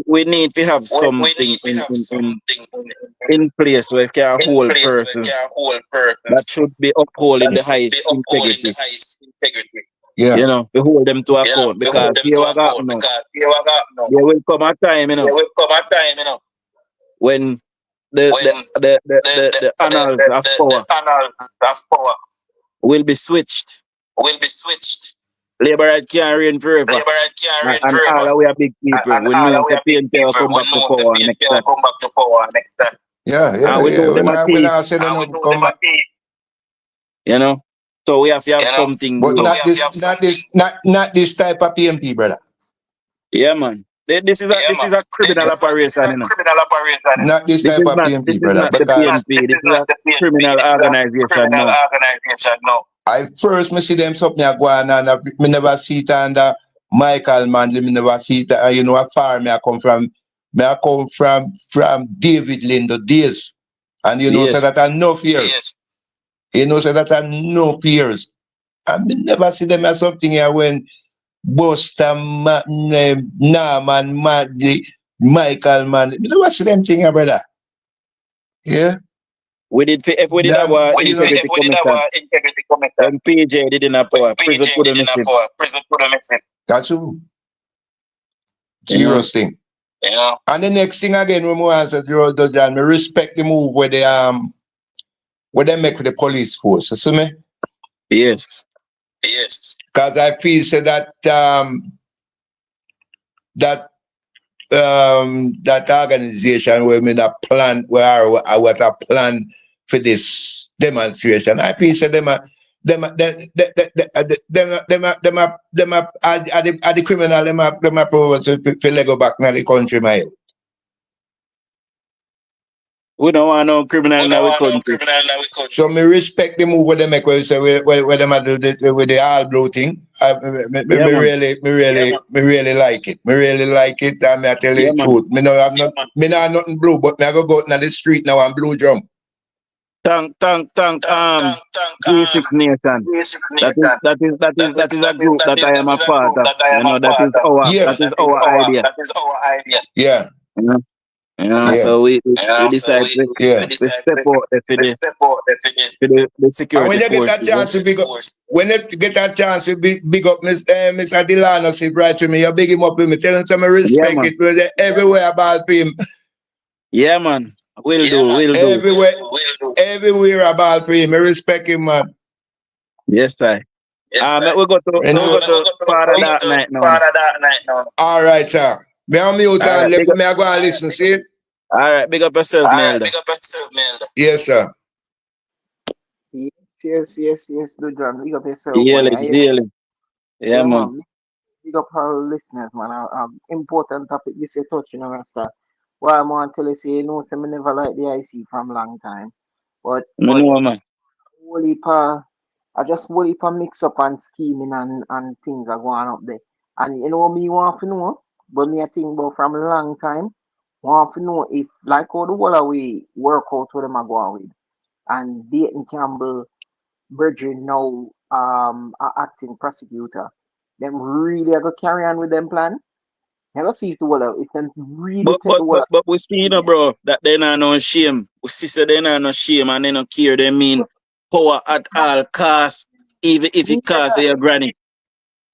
we need to have something in place where we can hold persons that should be upholding the highest integrity. Yeah. You know, we hold them to account because here what happen now. There will come a time, you know, when the annals of power will be switched. Labor right can't reign forever. And all of we are big people. We know it's a pain to come back to power next time. Yeah. And we know them a When thief, I say them no come back. you know. So we have to have something. But New. not this type of PMP, brother. Yeah, man. This is a criminal operation, you know. Not this This type of is PMP, brother. not the Because PNP. This is a criminal organization now. I first me see them something a go on and me never see it under Michael Manley, me never see it. You know, a far me I come from. Me I come from David Lindo days, and you know, so Yes. that I no fears. You know, so that I no fears. And me never see them as something here when Buster, Norman, Madley, Michael Manley. Me never see them thing here, brother. Yeah. If we did have Damn, our you know, integrity commission, then PJ didn't have power. Prison couldn't miss him. that's true. You know? Serious thing. And the next thing again, when we answer John, me respect the move where they make with the police force. You see me? Yes. Because I feel say that that organization where me that plan where I what a plan for this demonstration. I feel say them are the criminal them are probably to let go back now the country, my. We don't want no criminal in our country. So me respect the move where they make where you say where them are do with the all blue thing. Me really like it. Me really like it, and me I tell you Yeah, the man. truth. Me no have me no have nothing blue, but me I go out in the street now and blue drum. Thank G6 Nation. That is a group that I am a part of. You know, that is our idea. Yeah. You know? Yeah. So we decide Yeah. we step out for the And security when you get forces. a chance to big up, when you get a chance to big up Mr. Delano, say right to me, you big him up with me, tell him some respect man. it, where they everywhere about him. Yeah, man. We'll do. Everywhere about him. I respect him, man. Yes, sir. We go to Father that night now. All right, sir. Me on mute All and right, let me go and listen, see? all right, big up yourself, Melda. Yes, sir. Yes, Dujon. Big up yourself, man. Daily. Yeah, man. Man. Big up our listeners, man. Important topic this you touch, you know, Rasta. Well, I'm going to tell you, say, you know, say, me never like the IC from long time. But Me know, man. whole heap I just whole heap of mix up and scheming and things are going up there. And you know me want to know, but me I think about from a long time, want to know if like how the whole we work out with them are going with. And Dayton Campbell Bridging now acting prosecutor. Them really are gonna carry on with them plan. I gotta see if the whole if them really take the whole But we see, you know, bro, that they not no shame. We see say they not no shame and they no care. They mean power at all costs, even if me it hear costs that. your granny.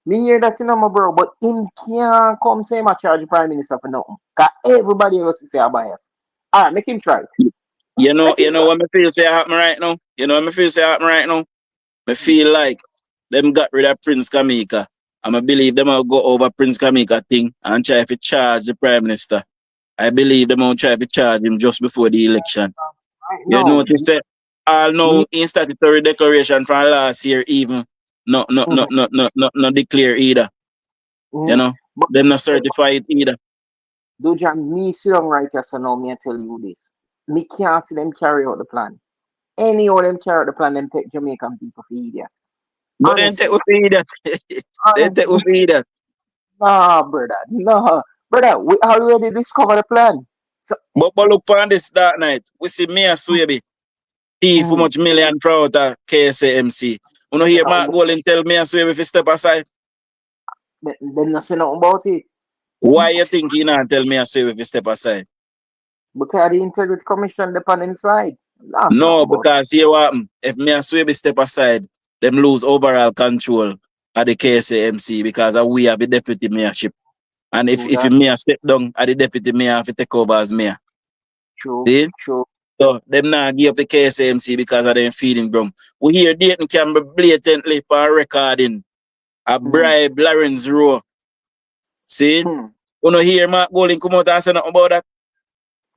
Me hear that, you know, my bro, but him can't come say my charge the prime minister for nothing. Cause everybody else say a bias. Alright, make him try it. You know Make him try. what me feel say happen right now? You know what me feel say happen right now? Me feel like them got rid of Prince Kamika. And I believe them will go over Prince Kamika thing and try to charge the Prime Minister. I believe them will try to charge him just before the election. Right You now, notice that all no in statutory declaration from last year even no declare either. You know, But them not certified either. Dujan, me sit down right here, so now me I tell you this. Me can't see them carry out the plan. Any of them carry out the plan, them take Jamaican people for idiot. But then take Honestly, with me that. Then take with me that. nah, brother, nah, brother. We already discovered the plan. So, But look on this dark night. We see me a Swaby. P for much million proud of KSAMC. You know hear Mark Golden tell me a Swaby if he step aside. them not say nothing about it. Why you think he not tell me a Swaby if he step aside? Because the Integrity Commission depend on him side. That's not No, about it. because here what happen. If me and Swaby step aside, them lose overall control of the KSAMC because we have the deputy mayorship. And if True if the that. mayor step down, the deputy mayor have to take over as mayor. True. See? True. So them not give up the KSAMC because of them feeding drum. We hear Dayton can be blatantly for recording a bribe Lawrence Rowe. See? You know hear Mark Golden come out and say nothing about that?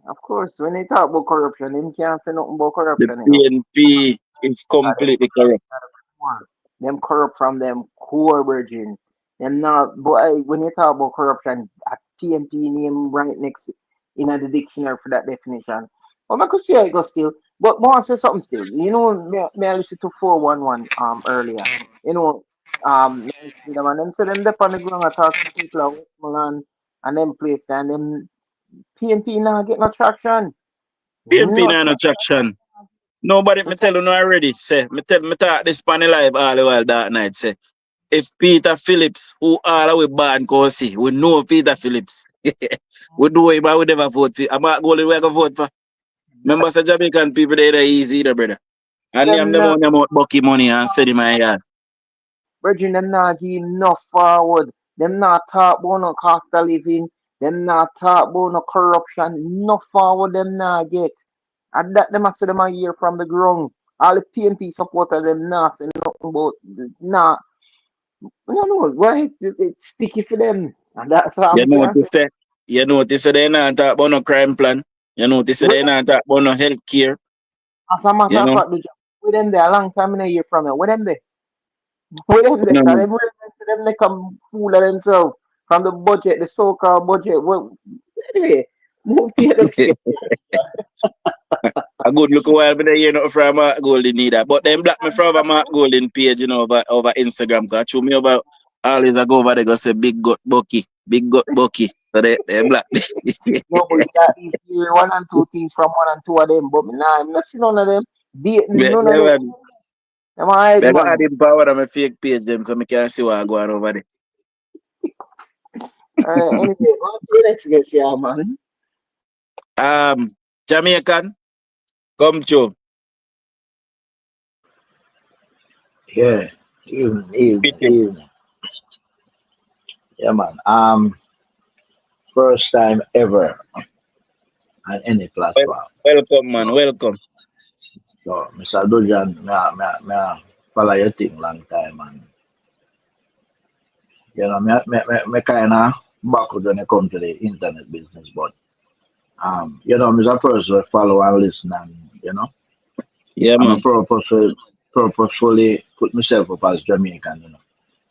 Of course, when they talk about corruption, them can't say nothing about The corruption, you know. PNP is completely corrupt. Them corrupt from them core virgin. Them not, but when you talk about corruption, a PNP name right next in the dictionary for that definition. But I could see how it goes still. But I want to say something still. You know, me I listen to 411 earlier. You know, me I listen to them and them say them dep on the ground and talk to people at Westmoreland and them place and them PNP now get no traction. PNP No not no traction. traction. Nobody me tell you no already. Say me talk this panel live all the while that night. Say if Peter Phillips, who all the way born see, we know Peter Phillips. We do it, but we never vote for. I'm not going to vote for. Remember, say Jamaican people, they're easy, either, brother. And them Them them not, on them out bucky money and send in my yard. Virgin, them not give enough forward. Them not talk about no cost of living. Them not talk about no corruption. Enough forward them not get. And that them I say them a hear from the ground. All the PNP supporters them not say nothing about not. You know why it's sticky for them. And that's what You I'm know what can they say. say? You know what they say? They not talk about no crime plan. You know what they say? With They not talk about no health care. as a matter You of know? fact, with them there a long time in a year from now. With them there. With them there, No, because no. them they come fool of themselves from the budget, the so-called budget. Well, anyway, move to your next guest. A good look a while, but they hear nothing from Mark Golden neither. But them block me from a Mark Golden page, you know, over Instagram. Cause show me over always I go over there go say big gut Bucky. Big gut Bucky. So they block me. No, but you got these here one and two things from one and two of them. But nah, I'm not seeing none of them. None of them. Man, Them hide, I got man. him power on my fake page them so I can see what I go on over there. Anyway, on to the next guest, yeah, man. Jamaican, come through. Yeah, evening. Yeah, man. First time ever on any Well, platform. welcome, man. So, Welcome. Mr. Dujan, me follow your thing long time, and me kind of backward when it come to the internet business, but me a person who follow and listen, and Yeah, I'm a man. purposefully put myself up as Jamaican,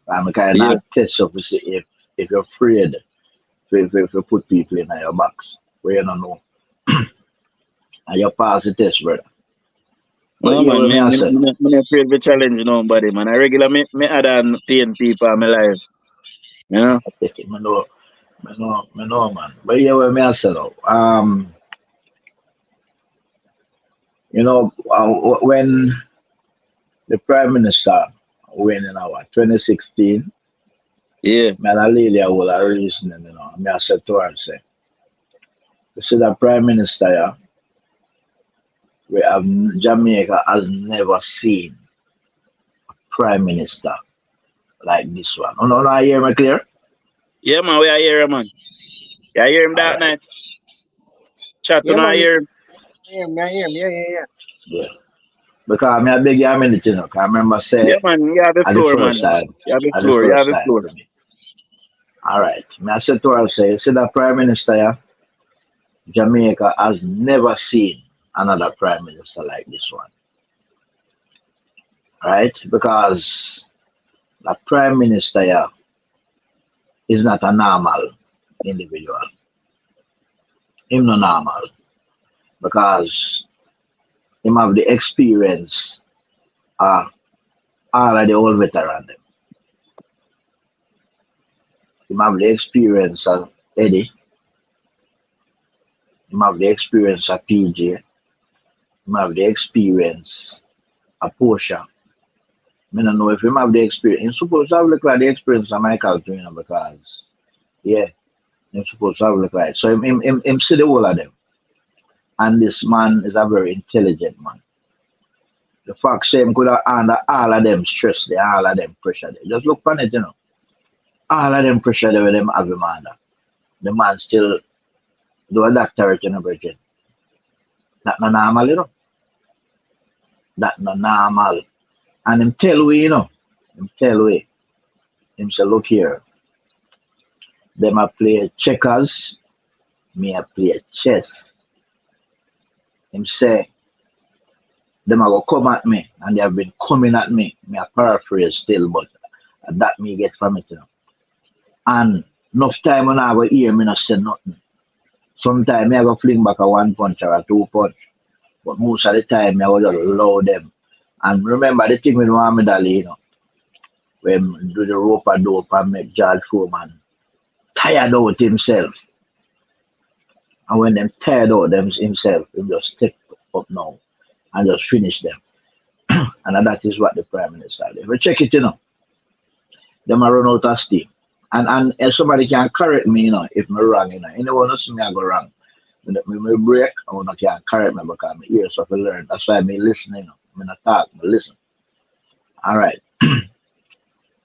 I'm a kind Yeah. of test up to see if you're afraid if you put people in your box where you don't know. And you pass the test, brother. But No, yeah, man. what me I say now. Me afraid to challenge nobody, man. I regular me add on TNT for my life. You know? I take it, me know, man. But yeah, what me I say now. When the Prime Minister went in our 2016, Yeah. man, I lady I will reasoning, me I said to her, say, you see the Prime Minister, yeah, we have Jamaica has never seen Prime Minister like this one. Oh, no, I hear me clear? Yeah, man. We are here, man. You hear him All that right. night? Chat Yeah, when I man. hear him. Yeah. Yeah. Because I beg you a minute, 'cause I remember Yeah, say man. You have the at the floor, first man. time, You have the at the floor. You have first the time floor. for me. All right. Me I said to her, say, you see the Prime Minister, yeah, Jamaica has never seen another Prime Minister like this one. right? Because the prime minister here is not a normal individual. Him no normal because him have the experience of all of the old veteran them. Him have the experience of Eddie. Him have the experience of PJ. Him have the experience of Portia. I don't know if him have the experience. He's supposed to have look like the experience of Michael Trainer because yeah, he's supposed to have look like. So him see the whole of them. And this man is a very intelligent man. The fact same could have under all of them stress there, all of them pressure there. Just look on it, you know. All of them pressure there with them have him under. The man still do a doctorate and everything. That not normal, you know. That not normal. And him tell we, you know. Him tell we. Him say, look here. Them a play checkers, me a play chess. Him say, them a go come at me, and they have been coming at me. Me a paraphrase still, but that me get from it, you know. And enough time when I go hear me not say nothing. Sometimes me I go fling back a one punch or a two punch. But most of the time me I go just allow them. And remember the thing with Muhammad Ali, you know, when do the rope a dope and make George Foreman tired out himself. And when them tired out them himself, he just step up now and just finish them. And that is what the Prime Minister did. If you check it, you know, them a run out of steam. And if somebody can correct me, you know, if me wrong, you know. Anyone who see me I go wrong. Me break, I wanna can correct me because my ears have to learn. That's why me listen, you know. Me not talk, me listen. Alright.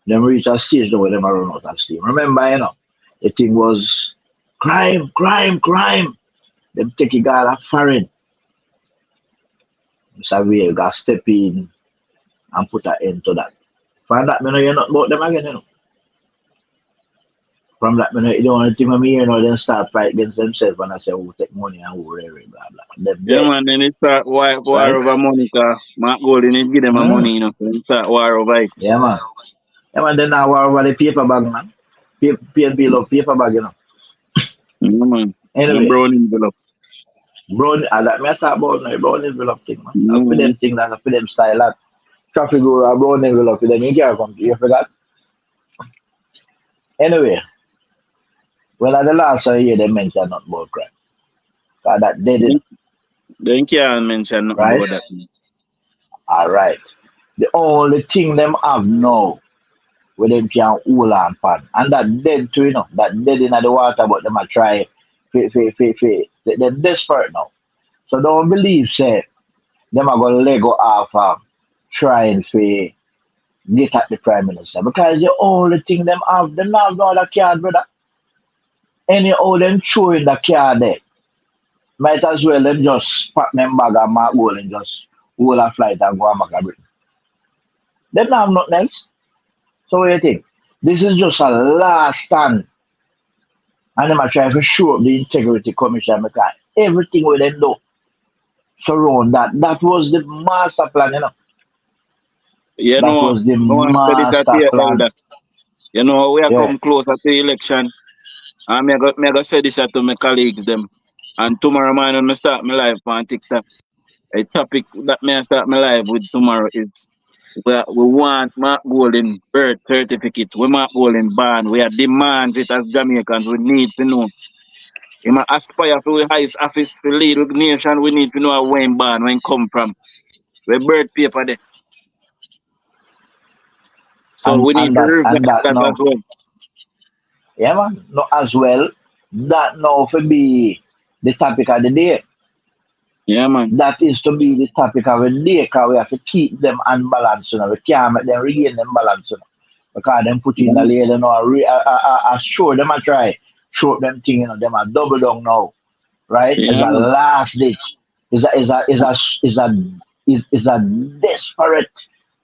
Them reach a stage though where them a run out of steam. Remember, you know, the thing was crime, crime, crime. Them take it all a foreign. Mr. Whale got step in and put an end to that. From that, me know you're not about them again, you know. From that, me know the only thing me hear now, them start fight against themselves and I say, who take money and who whatever, blah, blah. Them Yeah, dead, man, then it start war right? over money, cause Mark Golden, he give them a Mm. money, you know, so it start war over it. Yeah, man. Yeah, man, then now war over the paper bag, man. Bill of paper bag, you know. Yeah, man. And Anyway, brown envelope. brown, that me I talk about now, brown envelope thing, man. I for Mm. them thing, that's for them style, that traffic go a brown envelope for them, you can't come to you forgot. Anyway, well, at the last year, they mentioned not about crime. Cause that dead, you know, They can't mention nothing right? about that. All right. The only thing them have now where them can hold on pan. And that dead too, you know, that dead in the water, but them a try them desperate now. So don't believe say them are gonna let go off trying to get at the prime minister. Because the only thing them have no other card, brother. Anyhow them throw in the card there. Might as well them just pack them bag and mark goal and just hold a flight and go and back a Britain. Them not have nothing else. So what do you think? This is just a last stand. And them are trying to show up the integrity commission because everything with them do surround that. That was the master plan, you know. You That know, was the no one said this at master the plan. elder. You know, we are Yeah. come closer to the election. And me go say this to my colleagues them. And tomorrow morning when I start my live on TikTok, a topic that me I start my live with tomorrow is we want Mark Golden birth certificate. We Mark Golden ban. We are demand it as Jamaicans. We need to know. He might aspire for the highest office to lead the nation. We need to know where he born, where he come from. We birth paper there. So we need And to that revise and that that as now. well. Yeah man. No as well. That now for be the topic of the day. Yeah, man. That is to be the topic of the day because we have to keep them unbalanced, you know. We can't make them regain them balance, you know. Because them put in Yeah, the lady, you know, sure them a try. Show them thing, you know, them a double down now. Right? It's yeah, a man. last ditch. Is a desperate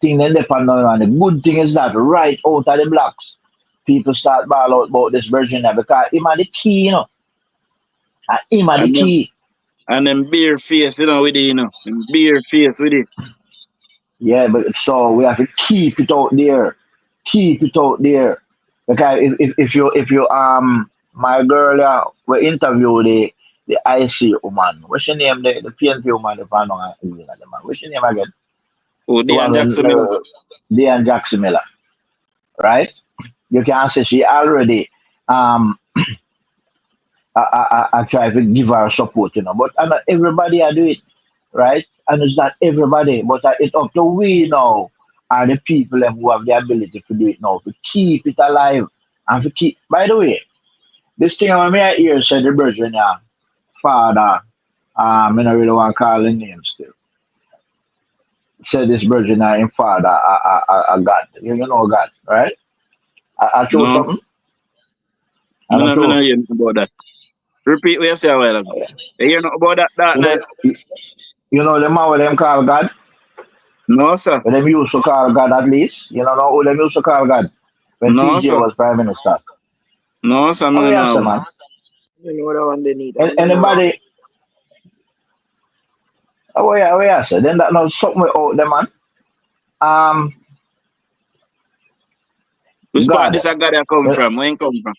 thing then depend on. And the good thing is that right out of the blocks, people start ball out about this version now because him are the key, you know. Him are the And key. them bare face, you know, with it, you know. Them bare face with it. Yeah, but so we have to keep it out there. Keep it out there. Because if you my girl we interview the IC woman. What's your name? The PNP woman, if I know her, what's your name again? Oh, The one Dean when Jackson Miller. Dean Jackson Miller, right? You can say she already um I try to give her support, but not everybody I do it, right? And it's not everybody, but it's up to we now are the people them who have the ability to do it now, to keep it alive and to keep. By the way, this thing when me I hear said the virgin, father, I don't really want to call him name still. Said this virgin in father, God. You know God, right? I show No, something. I don't me show. not hear nothing about that. Repeat what you say a while ago. You hear nothing about that You night? know, you know the man what them call God. No, sir. When them used to call God at least. You know who them used to call God when No, PJ sir. was prime minister. No, sir, me Oh no yes, know. man. You know that one they need. I don't know. Anybody? Oh yeah, sir. Then that now something out there, man. Um, Which part God, this a guy that come from? Where he come from?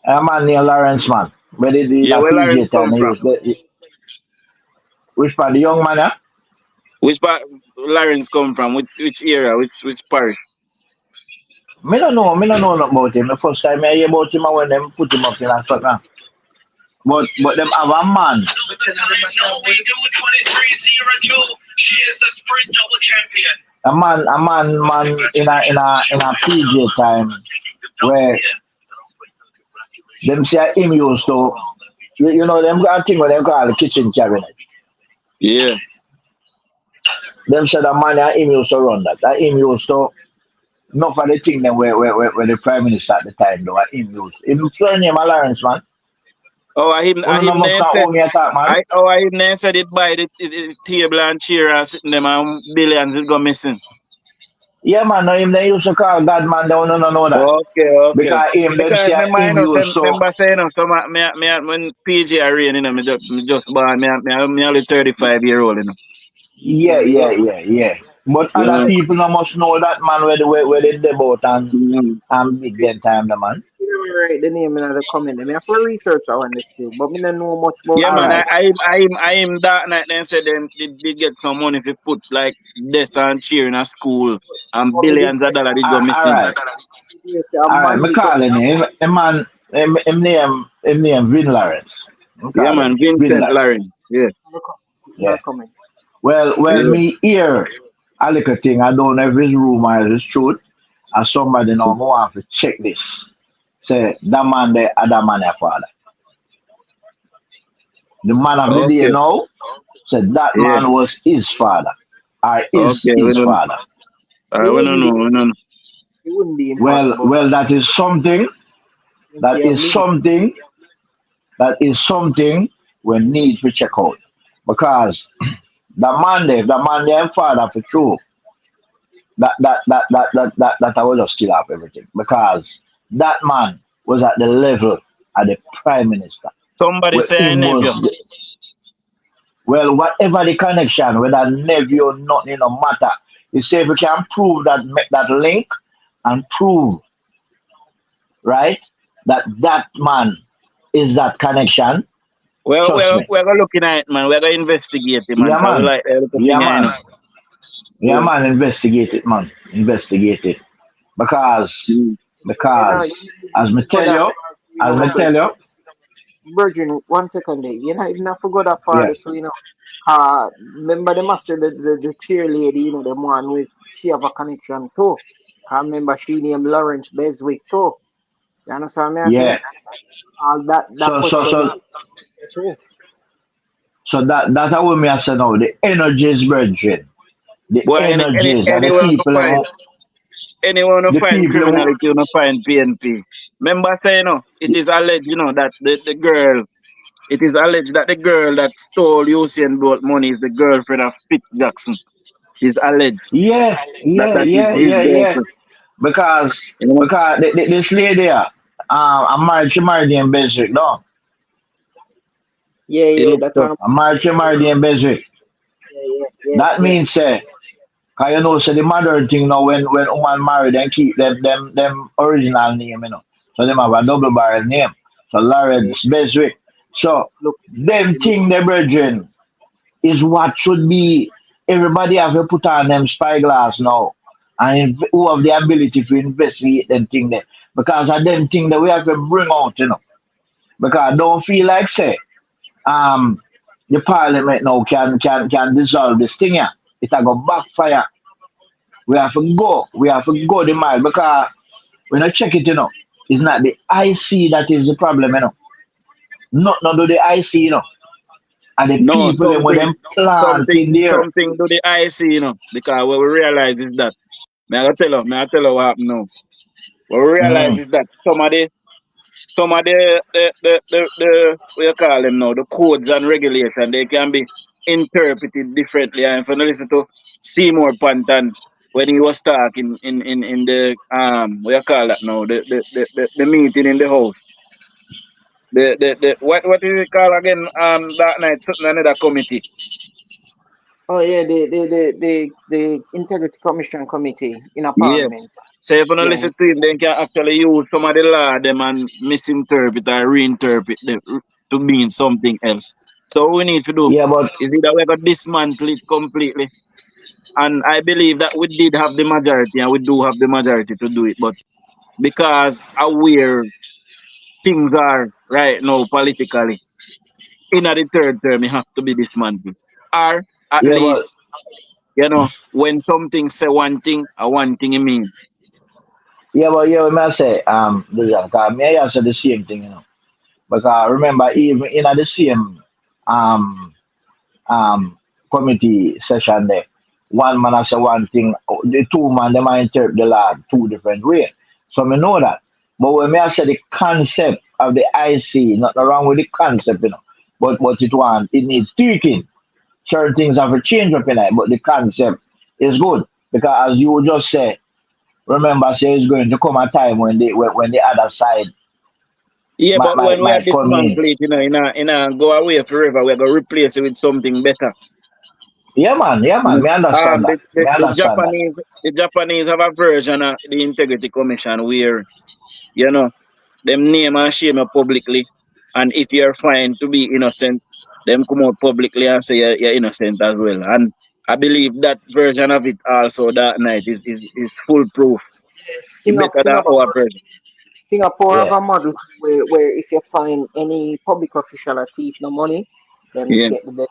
a man named Lawrence, man. Where did the Yeah, where PJ Lawrence time? come He from? was which part? The young man, yeah? Which part Lawrence come from? Which area? Which parish? Me don't know nothing about him. The first time I hear about him when them put him up in a something. But them have a man. A man in a PJ time where them say him used to, you know, them got a thing what them call the kitchen cabinet. Yeah. Them said a man and him used to run that. That him used to, not for the thing them where the prime minister at the time though, him used. Him surname Lawrence, man. Oh, One I of them him must then not said owe me a talk, man. I him then said it by the table and chair and sitting them and billions it go missing. Yeah, man, no, him they used to call God, man, they don't know that. Okay, okay. Because him, them Because say remember, him used to, remember saying, so when PJ are reign, me just born, me only 35-year-old, yeah. But other Yeah. people no must know that, man, where they debut Mm. and big See, then time, the man. you never write the name in the comment. I have to research on this still, but me don't know much about Yeah, All him. man, right. I am that night then said them did get some money if you put like desk and chair in a school and But me did billions of dollars did go All missing. right. hear say a All right, man me lick up calling him, a man, him name Vin Lawrence. Me Yeah, call him man, Vin Vincent Lawrence. Lauren. Yeah. in the Yeah. comment. Well, Yeah. me hear a little thing. I don't know if it's rumor or it's truth. And somebody now go have to check this. Say that man there, other man their father. The man of the day Okay. now said that Yeah. man was his father, or is Okay. We his don't father. It we don't wouldn't know. be We don't know. it wouldn't be Well, impossible. well, that is something. If That you have is lived something. That is something we need to check out because the man there, father for true. That I will just still have everything because that man was at the level of the prime minister Somebody where say I him was nephew. well whatever the connection whether nephew or nothing no matter. You say if we can prove that make that link and prove right that man is that connection, Well, trust me. we're gonna looking at it, man. We're gonna investigate it, man. Yeah Cause we man. like a little Yeah thing, you man. know. Yeah Yeah. man, investigate it man. Investigate it. Because Mm. because as me go tell that you, far, as me tell you, Virgin, 1 second there. Even if I go that far, yeah. remember they must say the peer lady, the one with she have a connection too. I remember she named Lawrence Beswick too. You understand me? I say Yeah. all that So so question so too. so that's how me I say now. The energies, brethren. The Boy, energies and anyone who find anyone who the find people who criminality, who find PNP. Remember saying, it is alleged, that the girl, it is alleged that the girl that stole Usain Bolt money is the girlfriend of Fitz Jackson. It is alleged yeah, that yeah, that is yeah, his yeah, yeah. girlfriend. Because You know? this lady she married in Beswick, no. Yeah, It yeah, looks that's tough. one. She married in Beswick. Yeah, yeah, yeah, That yeah. means say Cause you know, so the modern thing now when woman married then keep them original name, you know. So them have a double barrel name. So Yeah. Lawrence Beswick. So Look, them look. thing the brethren is what should be everybody have to put on them spyglass now. And who have the ability to investigate them thing there. Because of them thing that we have to bring out, you know. Because I don't feel like say um the parliament now can dissolve this thing here. It a go backfire. We have to go the mile because when I check it, you know, it's not the IC that is the problem, you know. Not do the IC, you know. And the No, people them with them plant in there. something to the IC, because what we realize is that, may I tell you what happened now. What we realize Mm. is that some of the what you call them now, the codes and regulations, they can be interpreted differently. And if you listen to Seymour Panton when he was talking in the what you call that now, the meeting in the house. The what is it called again that night, something another committee. Oh yeah, the Integrity Commission Committee in a Yes. parliament. So if you don't Yeah. listen to him, then can actually use some of the law them and misinterpret or reinterpret them to mean something else. So what we need to do Yeah, but is either we got dismantle it completely. And I believe that we did have the majority and we do have the majority to do it. But because of where things are right now politically, in the third term, it have to be dismantled. Or at yeah, but least, when something say one thing, a one thing it mean. yeah, we must say because me I say the same thing, you know. Because remember even in the same um um committee session there. One man has say one thing, the two man they might interpret the law two different ways. So me know that. But when me I say the concept of the IC, nothing wrong with the concept, you know. But it needs tweaking. Certain things have to change up in it, but the concept is good. Because as you just said, remember say it's going to come a time when when the other side Yeah, but when we are might come in. dismantle it, go away forever, we're gonna replace it with something better. Yeah man, me understand that. Me The understand that. Japanese have a version of the Integrity Commission where, you know, them name and shame you publicly, and if you're found to be innocent, them come out publicly and say you're innocent as well. And I believe that version of it also that night is foolproof. It's better than our version. Singapore have Yeah. a model where if you find any public official a thief no money, then you Yeah. get the death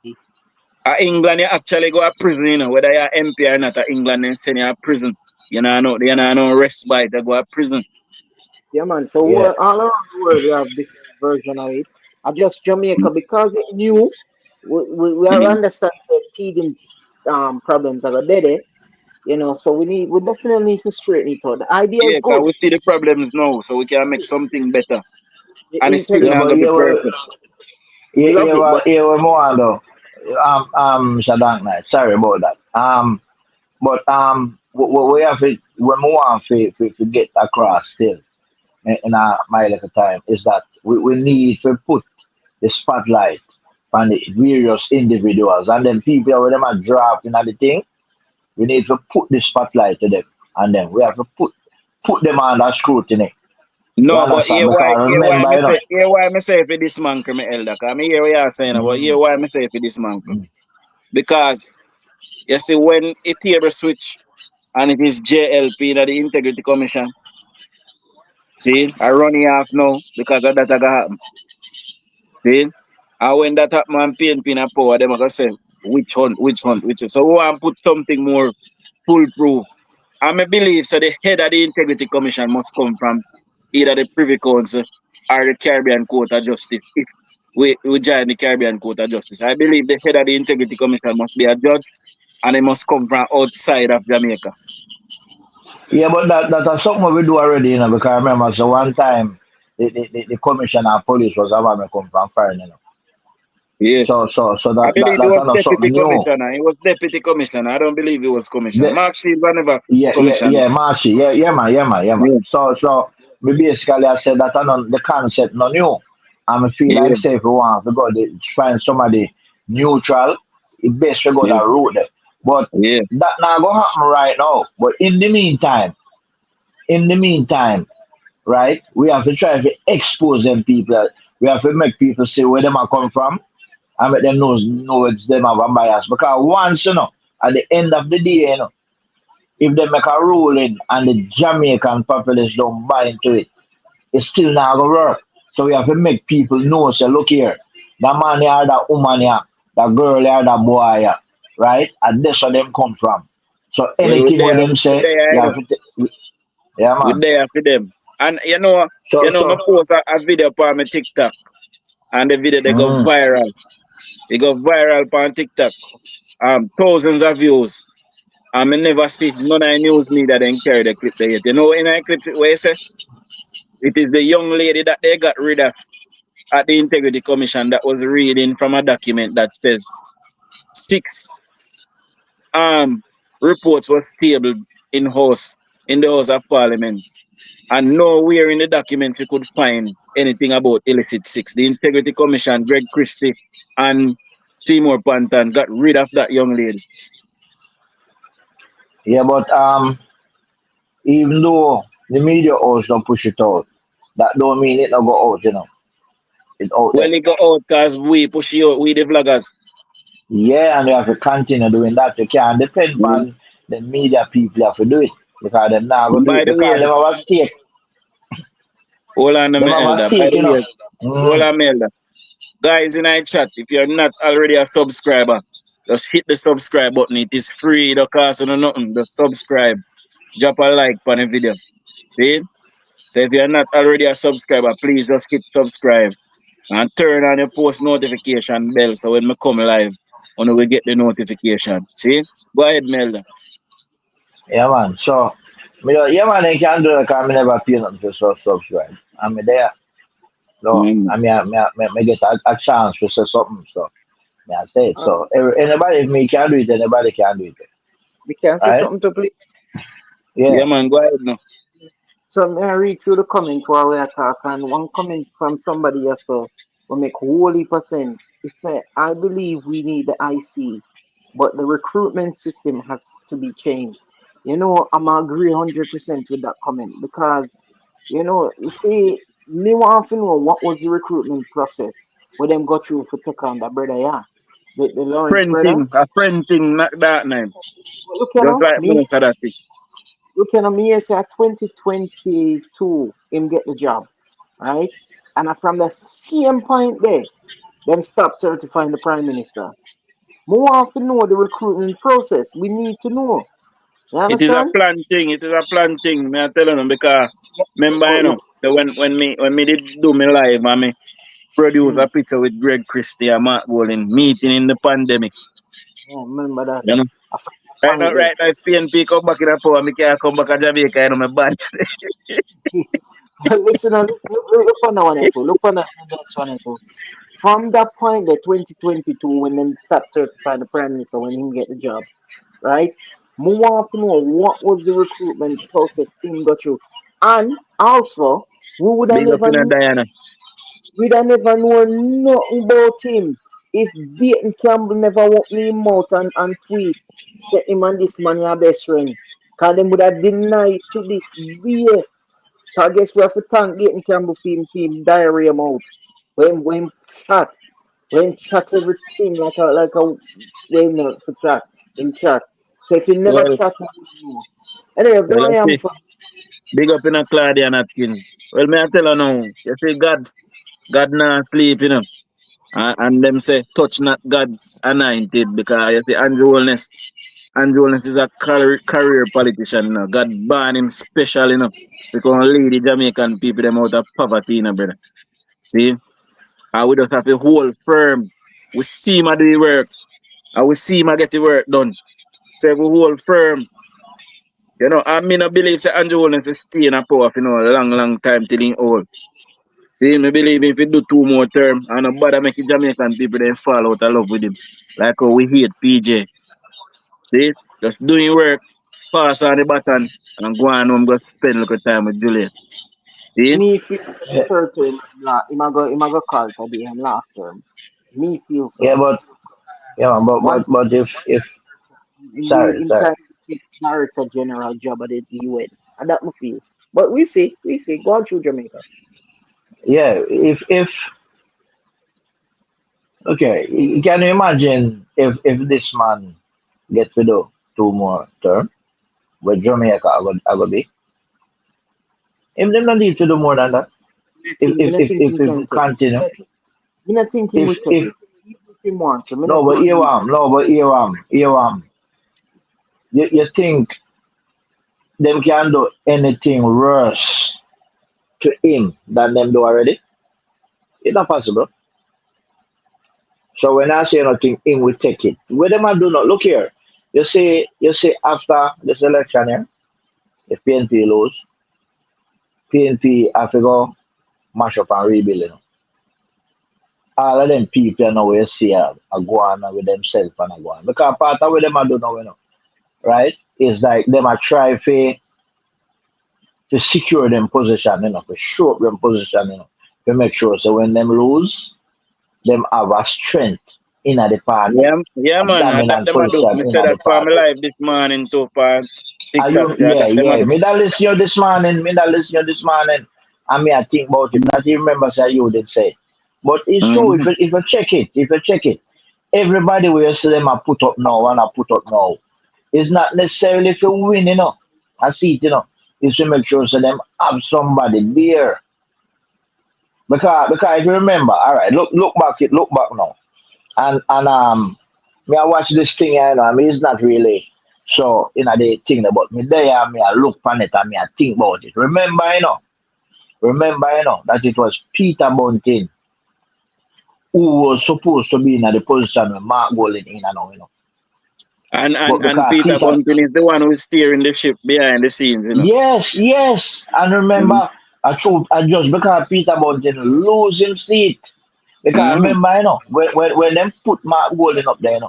penalty. England, you actually go to prison, whether you're MP or not, England, they send you to prison. No respite, you go to prison. Yeah, man. So Yeah. all around the world we have different version of it. I just Jamaica because it new. We are Mhm. understand the teething problems that are there. So we definitely need to straighten it out. The idea is Yeah, because good. we see the problems now, so we can make something better. The And it's still Yeah, integrity, not but going to be perfect. we love it, but yeah, we more though. Shadank Night. Sorry about that. But we have to when we want to get across still in my little time is that we need to put the spotlight on the various individuals and then people when them are drafting at the thing, we need to put the spotlight to them and then we have to put them under scrutiny. You No, but understand? Because remember, you know. here why me say for this man, me elder, because me hear what you're saying, but here Mm, why me say for this man. mm. Because you see when a table switch and it is JLP that the Integrity Commission, see, I run it off now because of that gonna happen. See? And when that happen and PNP in a power, them are gonna say which hunt, which hunt. So we want to put something more foolproof. And I believe so the head of the Integrity Commission must come from either the Privy Council or the Caribbean Court of Justice. If we join the Caribbean Court of Justice, I believe the head of the Integrity Commission must be a judge and it must come from outside of Jamaica. Yeah, but that's something we do already, you know, because I remember so one time the commissioner of police was having me come from foreign, you know. Yes. So I believe he that's was not something deputy new. commissioner. He was deputy commissioner. I don't believe he was commissioner. The, Mark Shields was never yeah, commissioner. Marcy. Yeah, man. Yeah. So we basically I said that I know the concept not new. And I feel like Yeah. say if we want to go find somebody neutral, it best we go Yeah. that route there. But Yeah. that not gonna happen right now. But in the meantime, right, we have to try to expose them people. We have to make people see where them are come from and make them know it's them have a bias. Because once, at the end of the day, if they make a ruling and the Jamaican populace don't buy into it, it's still not gonna work. So we have to make people know, say, look here, that man here, that woman here, that girl here, that boy here, right? And that's where them come from. So Well, anything where them say, you have to, yeah, we man. there for them. And So, me post a video on my TikTok, and the video they go mm, viral. It go viral on TikTok. Thousands of views. I never see none of the news media then carry the clip there yet. In a clip where you say it is the young lady that they got rid of at the Integrity Commission that was reading from a document that says six um reports was tabled in house in the House of Parliament. And nowhere in the documents you could find anything about illicit six. The Integrity Commission, Greg Christie and Seymour Panton got rid of that young lady. yeah, but even though the media also don't push it out, that don't mean it not go out, It's out there. Well, it go out because we push you out, we the vloggers. Yeah, and they have to continue doing that. You can't depend Mm. on the media people have to do it because them now go do By it the because way, them have a stake. hold on, Them my have a elder. By stake, the way, hold Mm. on, my elder. Guys in our chat, if you're not already a subscriber, just hit the subscribe button. It is free, it don't cost you nothing. Just subscribe. Drop a like on the video. See? So if you're not already a subscriber, please just hit subscribe and turn on your post notification bell so when we come live, when we get the notification. See? Go ahead, Melda. Yeah, man. So, yeah, man, they can do it because I never pay nothing for subscribe. I'm there. So, Mm. I get a chance to say something. So, I say it. So, Um, anybody, if me can do it, anybody can do it. we can say Right? something to please. Yeah. Yeah, man, go ahead now. So may I read through the comment while we are talking? One comment from somebody else will make whole heap of sense. It said, I believe we need the IC, but the recruitment system has to be changed. I'm agree 100% with that comment because, you see, me want to know what was the recruitment process where them go through for take on that brother, yeah. The Lawrence brother. A friend thing, not that name. Look, Just like me, most of that thing. me here say 2022 him get the job, right? And from the same point there, them stop certifying the prime minister. More want to know the recruitment process. We need to know. You It is a understand? plan thing. It is a plan thing. Me I telling them because Yeah. remember, But look, so when me did do me live and me produce mm, a picture with Greg Christie and Mark Bolin meeting in the pandemic. yeah, remember that. You know? I find that point there. Right now, if PNP come back in the power, me can't come back to Jamaica, my bad. But listen, look on that one here too. Look on that next one here too. From that point, the 2022, when them start certifying the prime minister when him get the job, right? More want to know what was the recruitment process him go through, and also we would have Big up never in Diana. we'd have never know nothing about him if Dayton Campbell never opened him mouth and tweet say him and this man are best friend. Cause them would have denied to this day. So I guess we have to thank Dayton Campbell for him diarrhea mouth. When chat. When chat everything like a when for chat. In chat. So if you never Well, chat, you don't know. Anyway, go well, I on, see. for Big up in Claudia and Atkins. Well, me I tell her now. You see, God not sleep, and them say, touch not God's anointed because you see, Andrew Holness is a career politician, God born him special, because lead the Jamaican people them out of poverty, brother. See? And we just have to hold firm. We see him do the work, and we see him get the work done. So if we hold firm, I mean, I believe say Andrew Holness is stay in a power for a long, long time till he old. See, me believe if he do two more term, and no bother make the Jamaican people then fall out of love with him. Like how we hate PJ. See? Just doing work, pass on the baton, and go on home, go spend a little time with Juliet. See? me feel Yeah, third term, him a go call today and last term. Me feel yeah, so. but yeah, man, Once but if Sorry, in sorry. trying to get director general job at the UN. And that me feel. But we see. Go on through Jamaica. Yeah, if okay, can you imagine if this man get to do 2 more term, where Jamaica I would be? If them not need to do more than that, Me not think him if can take it. continue, Me not think him will take if it. Even if he want to, me no, not but think him. Earworm, you think them can do anything worse to him than them do already? It's not possible. So when I say nothing, him will take it. What them I do not look here. You see after this election here, if PNP lose, PNP have to go mash up and rebuild. All of them people now we see are go on with themselves and a go on. Because part of what them I do now, right? Is like them a try to secure them position, to show up them position, to make sure so when them lose, them have a strength in the party, Yeah, a man. That dominant them a do. position Me in said the that for my party. life this morning too for Are TikTok. you? Yeah, Yeah, that them a yeah. do. Me that listen you this morning. Me that listen you this morning. And me I think about it. Not even remember say you did say. But it's true. Mm-hmm. If you check it, everybody will see them a put up now and a put up now. It's not necessarily if you win, I see it, It's to make sure so them have somebody there. Because if you remember, all right, look back now. And me I watch this thing I mean it's not really so the thing about me there me I look on it and me I think about it. Remember that it was Peter Bunting who was supposed to be in the position where Mark Golden in and now. And But and and because Peter Peter Bunting is the one who is steering the ship behind the scenes. yes, and remember I just because Peter Bunting lose his seat. Because Mm-hmm. remember, when them put Mark Golden up there,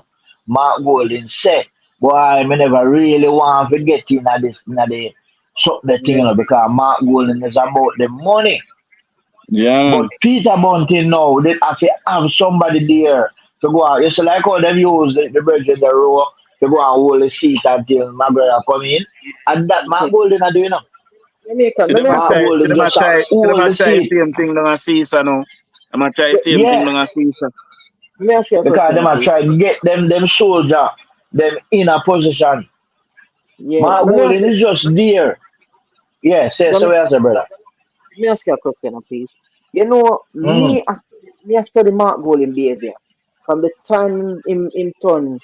Mark Golden said, boy, I never really want to get in the something the thing, Yeah. because Mark Golden is about the money. Yeah, But man. Peter Bunting now, they have to have somebody there to go out. It's like how them use the bridge in the row to go and hold the seat until my brother come in. And that Mark Golden are doing. Jamaican, See let them me a ask you Mark try, see Golden them a just try, see them hold a the try seat. same thing down a Caesar now. I'm a try same thing Yeah. down a Caesar. let me ask you a Because question, them are please. trying to get them soldier them in a position. Yeah, Mark let me ask Golden you, is just there. Yeah, say so Jamaican, as a brother. let me ask you a question, please. You know, Mm. me I study Mark Golden behavior from the time him turn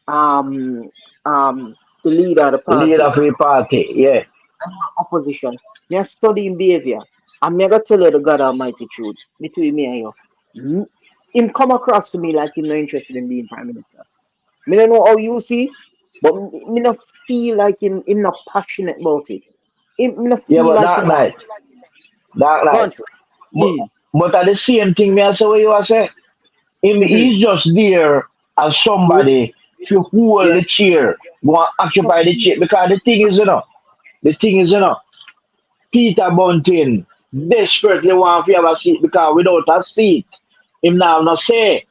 um the leader of the Leader party of the party, yeah. and opposition. Me I study him behavior. And me I gotta tell you the God Almighty truth between me and you. Mm, Him come across to me like him not interested in being prime minister. Me don't know how you see it, but me not feel like him not passionate about it. Me not Yeah, feel but like him want Dark Knight. country. But Mm, but at the same thing, me I say what you are saying. Him mm-hmm. he's just there as somebody to hold Yeah. the chair, go and occupy the chair. Because the thing is, Peter Bunting desperately want to have a seat because without a seat, him now no say.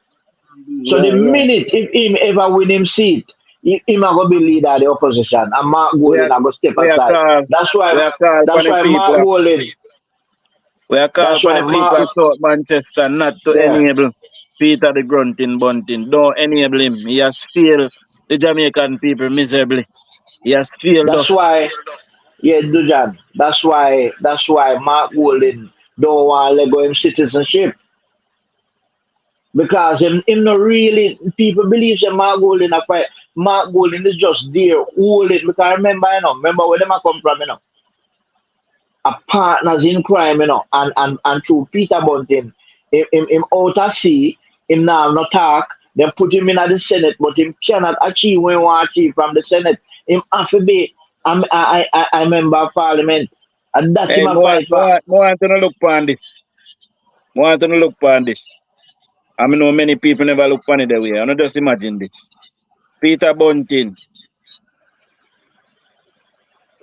So the Yeah. minute if him ever win him seat, him a go be leader of the opposition and Mark We Golden are a go step we are aside. called That's why we are called for that's the why people Mark Golden we are called that's for why the people Mark of South Manchester not to yeah. enable Peter the Grunting Bunting. Don't enable him. He has failed the Jamaican people miserably. He has failed That's us. why yeah, Dujan. That's why Mark Golden don't want to let go him citizenship. Because him not really people believe that Mark Golden a fight. Mark Golden is just there holding because remember where them a come from, a partners in crime, and through Peter Bunting, him out at sea, him now no talk, they put him in at the Senate, but him cannot achieve what he want to achieve from the Senate. Him have to be I member of parliament. And that Hey, him a fight for. more want to look upon this. More want to look upon this. I mean, know many people never look upon it that way. I know just imagine this. Peter Bunting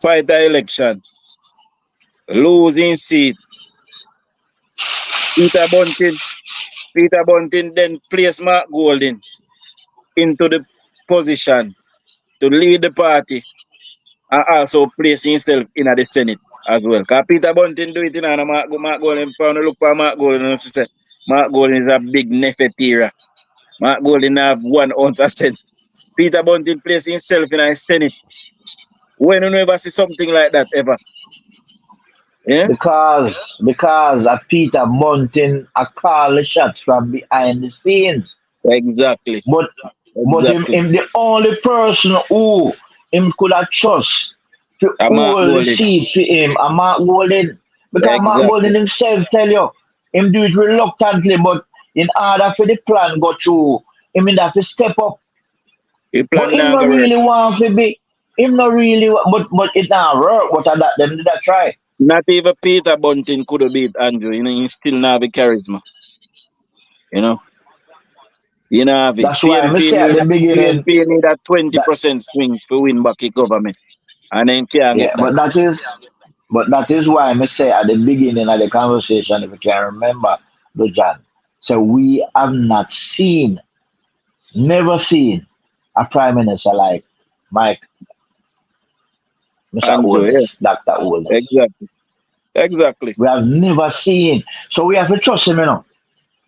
fight the election, losing seat. Peter Bunting, then place Mark Golden into the position. to lead the party and also place himself in the Senate as well. Because Peter Bunting do it in and Mark Golden, look for Mark Golden and say, Mark Golden is a big nephetiera. Mark Golden have 1 ounce of sense. Peter Bunting place himself in the Senate. When you never see something like that ever? Yeah? Because a Peter Bunting a call the shots from behind the scenes. Exactly. But Exactly. him the only person who him could have trust to A Mark hold the Golden. seat for him a Mark Golden. Because Mark Golden Exactly. himself tell you, him do it reluctantly, but in order for the plan go through, him in have to step up. He But plan him now not go work. really want to be. Him not really, but it not work. But that them did that try. Not even Peter Bunting could have beat Andrew. You know, he still not have the charisma. You know? You know, have it. That's why I say at the beginning PNP need a that 20% swing to win back the government. And then can't get yeah, that. but that is why I say at the beginning of the conversation, if you can remember, John. So we have not seen, never seen a prime minister like Mike, Mr. Andrew, Oldness, yeah. Dr. Oldness. Exactly. Exactly. We have never seen. So we have to trust him, you know.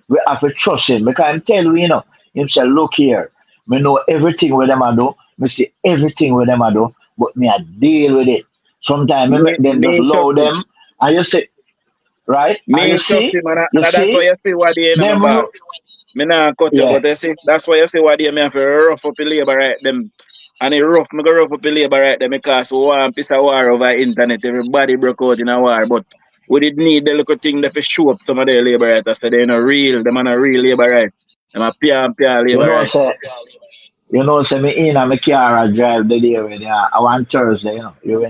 We have to trust him because I'm telling you, you know, him say, look here, me know everything with them I do, me see everything with them I do, but me I deal with it. Sometimes me Me, make them just me trust low him. them, and you see, right? And Me trust him. you And that's why see, you see what they in my them boss. Me nah cut you, yeah. but you see, that's why you see what they me have to rough up the labor right them. And it rough, me go rough up the labor right them because one piece of war over internet, everybody broke out in a war. But we did need the little thing that to show up some of their labor right. I said they're not real, them are not real labor right. Them are pure You labor know, right. say, me in and my car I drive the day when I want Thursday, you know, you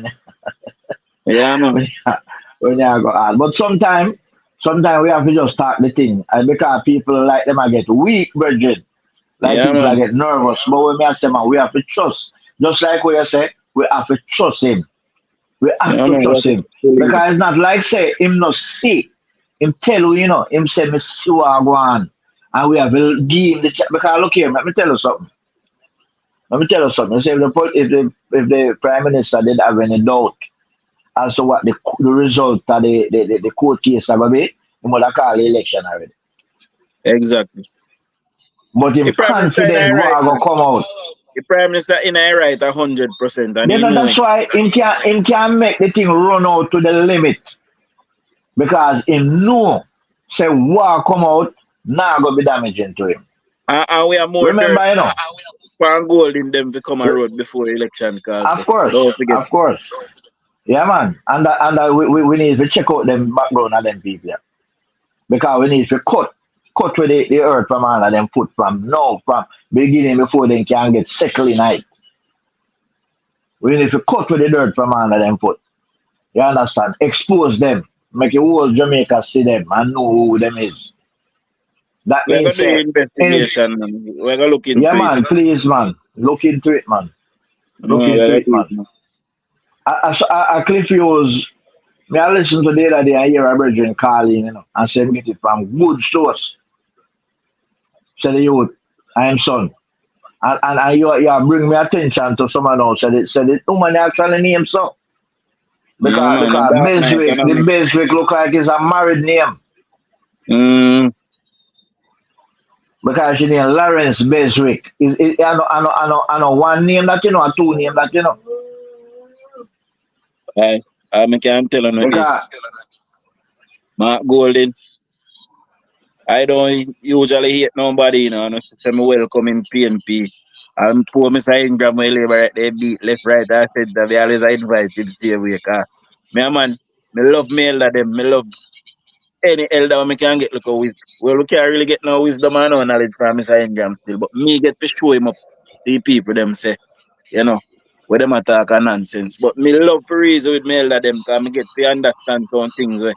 Yeah man. when you, when you go out. But sometimes we have to just start the thing, and because people like them, I get weak, virgin. Like Yeah people I man. get nervous. But when I say, man, we have to trust. Just like what you say, we have to trust him. We have Yeah to man, trust what him. is believe. Because it's not like say him not see. Him tell you, you know, him say me see what I want. And we have to give him the check. Because look here, let me tell you something. Let me tell you something. Say if the prime minister did have any doubt as to what the result of the court case have been, he would have called the election already. Exactly. But him The Prime Minister in confident a right what going man. come out. The Prime Minister in a right 100% and You he know, know that's it. why him can make the thing run out to the limit. Because him know say what come out not gonna be damaging to him. And we are more dirt Remember, you know, and gold in them to come a road before election cause of course, don't forget. of course. Yeah man. And we need to check out them background of them people. Yeah. Because we need to cut with the earth from all of them foot from now, from beginning before they can get settled in it. We need to cut with the dirt from all of them foot. You understand? Expose them. Make the whole Jamaica see them and know who them is. That We're means gonna do say any investigation, man. We're gonna look yeah into it. man, please man. Look into it, man. Look We're into gonna it, do it, man. man. I clip yours. Me I listen to the other day I hear a brethren calling, you know, and say me get it from good source. Say the youth, I am son. And you bring me attention to someone else. Said it woman actually name so. Yeah, man, a Because dark night, Beswick, and the I'm Beswick look like it's a married name. mm, Because she named Lawrence Beswick. I know one name that you know, or two name that you know. I can tell you Because this. Mark Golden, I don't usually hate nobody, you know, and I say me welcome in PNP. And poor Mr. Ingram will live right there, beat left, right, I said that we always invite him to see a week. Me a man, me love me elder them, me love any elder me can get look at wisdom. Well, we can't really get no wisdom and no knowledge from Mr. Ingram still, but me get to show him up, see people them say, you know, where them attack and nonsense. But me love to reason with me elder them because me get to understand some things where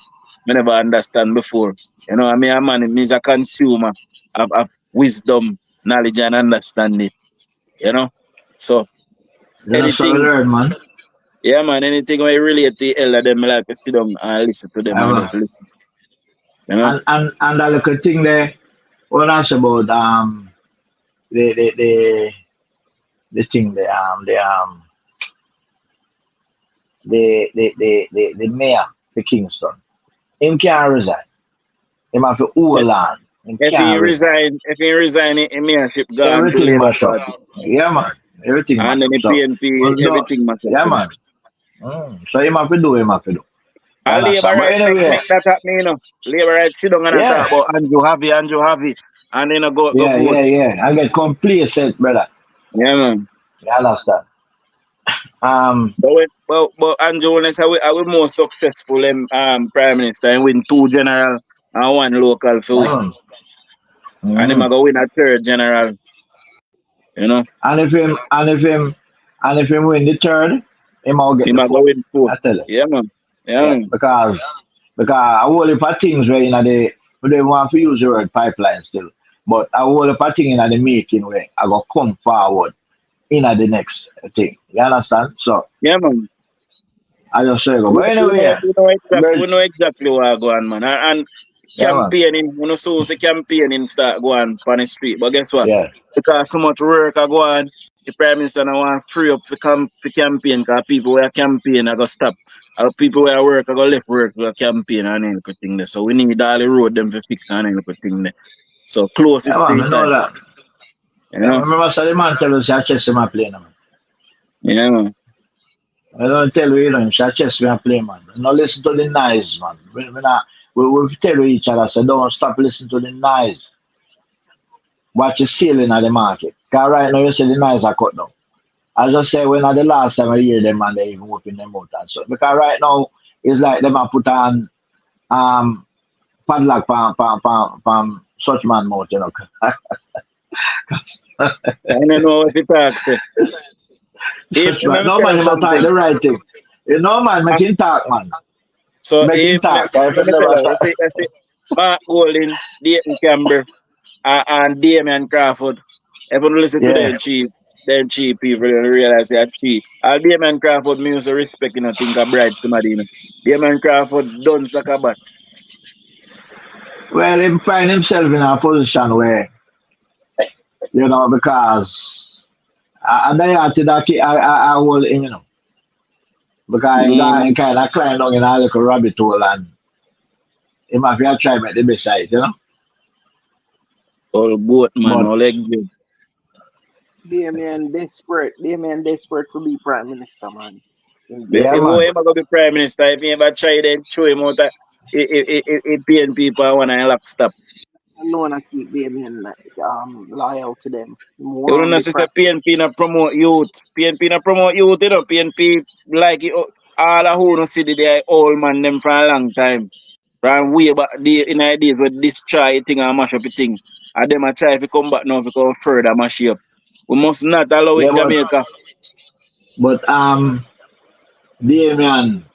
me never understand before. You know, I mean, a man, me is a consumer of wisdom, knowledge and understanding, you know. So that's what I anything, learn, man. yeah man, anything I relate to the elder them, me like to sit down and listen to them and Ever. just listen, you know. And that little thing there, what that's about the the thing, the mayor, the Kingston. Him can't resign. Him have to hold on. Him can't resign. If he resign, the mayorship gone to Everything Labour mash up. Party. Yeah, man. Everything And mash then up. the So, PNP, well, no, everything must yeah, happen. man. So him have to do, him have to do. You And Labour understand? But right anyway, make that happen, you know. Labour right sit down and yeah, talk about Andrew Harvey, and then go vote. I get complacent, brother. Yeah, man. You understand? Um, But Andrew, when I say I will more successful prime minister and win 2 general and 1 local for yeah, we. man. And him Mm. a go win a 3rd general, you know. And if him win the third, him will get Him the a go fourth. win 4th. I tell you. Yeah, man. Yeah, Yeah, man. because a whole heap of things where we don't want to use the word pipeline still, but a whole heap of things in the making where I go come forward in the next thing. You understand? So Yeah, man. I just say go. We, But anyway, we but, know exactly what go on, man. And yeah, man. campaigning, we know so the campaigning start going on the street. But guess what? Yeah. Because so much work I go on, the Prime Minister now want free up for campaign because people who are campaign are going to stop. People who are work are going to left work for campaign and everything there. So we need all the road them to fix and everything there. So Yeah, closest to man, the I know time. that. You Yeah, know? remember, so the man tell us that chess him a play, man. Yeah, man. I don't tell you, chess we a play, man. No listen to the noise, man. We tell each other, so don't stop listening to the noise. What you selling at the market. Because right now you see the noise are cut down. I just say when at the last time I hear them and they even open them out and so. Because right now it's like them a put on padlock pan such man mouth, you know. I don't know what it talks. If Such man. let me No tell man you him a talk something. the right thing. You know man make him talk, man. So Make him if talk. If let him me tell never you, talk. I see Mark Golding, Dayton Campbell, and Damian Crawford. Everyone listen to Yeah. them cheap people they realize they are cheap. All Damian Crawford means respect, you know, think a bribe somebody, you know. Damian Crawford done like a bat. Well he find himself in a position where, because I did that I will, because I Mm. kind of climb down in a little rabbit hole and he might have try make the best side. All boat man, But all exit. Damien desperate to be prime minister, man. Him If yeah, who man. ever go be prime minister, if he ever try then throw him out it paying people and one lock stop. alone and keep Damien loyal to them. You More don't know, be sister prime. PNP not promote youth. PNP not promote youth, you know. PNP like it, all of who don't see the old man them for a long time. From way back in the days where destroy thing and mash up the thing. And them a try to come back now to go further mash it up. We must not allow Yeah, it Jamaica. but Damien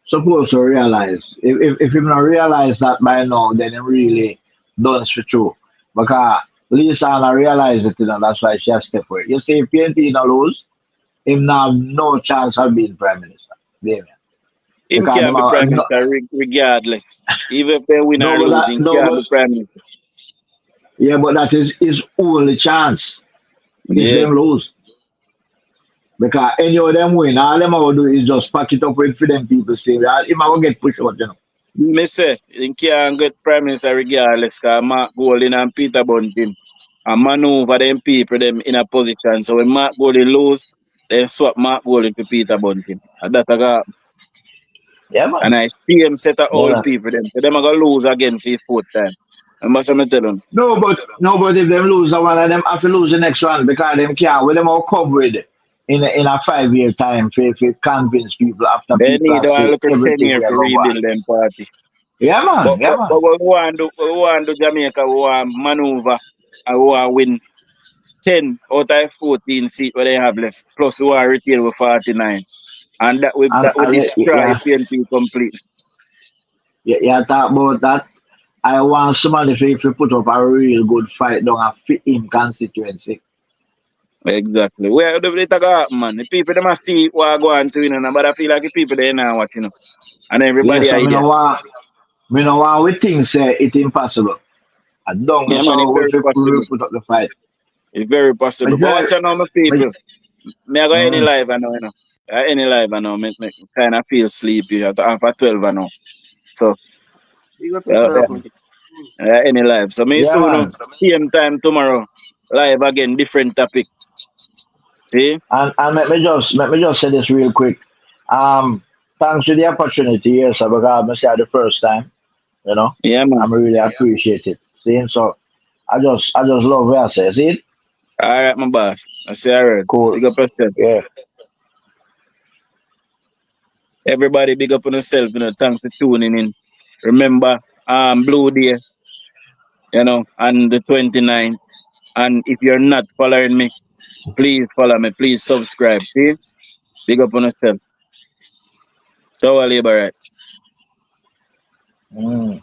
supposed to realize if him not realize that by now, then he really done for true. Because Lisa not realize it, that's why she has step away. You see, if PNP not lose, him now have no chance of being prime minister. Damien. Him Because can them be are, prime minister regardless. Even if they win or lose, him can be prime minister. yeah, but that is his only chance if Yeah. them lose. Because any of them win, all them will do is just pack it up with for them people say, "Well, him will get pushed out. Me say, he can't get prime minister regardless because Mark Golding and Peter Bunting and maneuver them people them in a position. So when Mark Golding lose, then swap Mark Golding to Peter Bunting. And that I got Yeah, man. and I see him set of old Yeah. people them. So them are gonna lose again for the 4th time. And that's what I'm telling No, but if them lose the one of them have to lose the next one because them can't with them all covered in a 5 year time for convince people after they people need have a said look at everything tenure we are to going on. rebuild them party. Yeah man, yeah man. But we want to do Jamaica, we want maneuver and we want win 10 out of 14 seats where they have left. Plus we want retain with 49. And And, that would destroy yeah, PNP completely. yeah, talk about that. I want somebody to put up a real good fight down a fit in constituency. Exactly. Where the it go happen, man? The people they must see what go on to you know, but I feel like the people they now watching, and Yeah, everybody so idea. me no want we think say it impossible. I don't know Yeah, man, it's so very if we possible. put up the fight. It's very possible. But watch out now, my people. Me I go any Mm. live I know, you know. Any live I know, me kind of feel sleepy at half past 12 I know. So, Big up uh, yourself, man. any live. So, me Yeah, soon, man. same time tomorrow, live again, different topic. See? And let me just say this real quick. Um, Thanks for the opportunity, yes, because I say the first time, you know. Yeah, man. I'm really appreciate it. See, so I just love what I say. See it? All right, my boss. I say, all right. Cool. Big up yourself. Yeah. Everybody, big up on yourself. You know, thanks for tuning in. Remember, Blue Day, you know, on the 29th. And if you're not following me, please follow me. Please subscribe. See? Big up on yourself. So, labor right. Mm.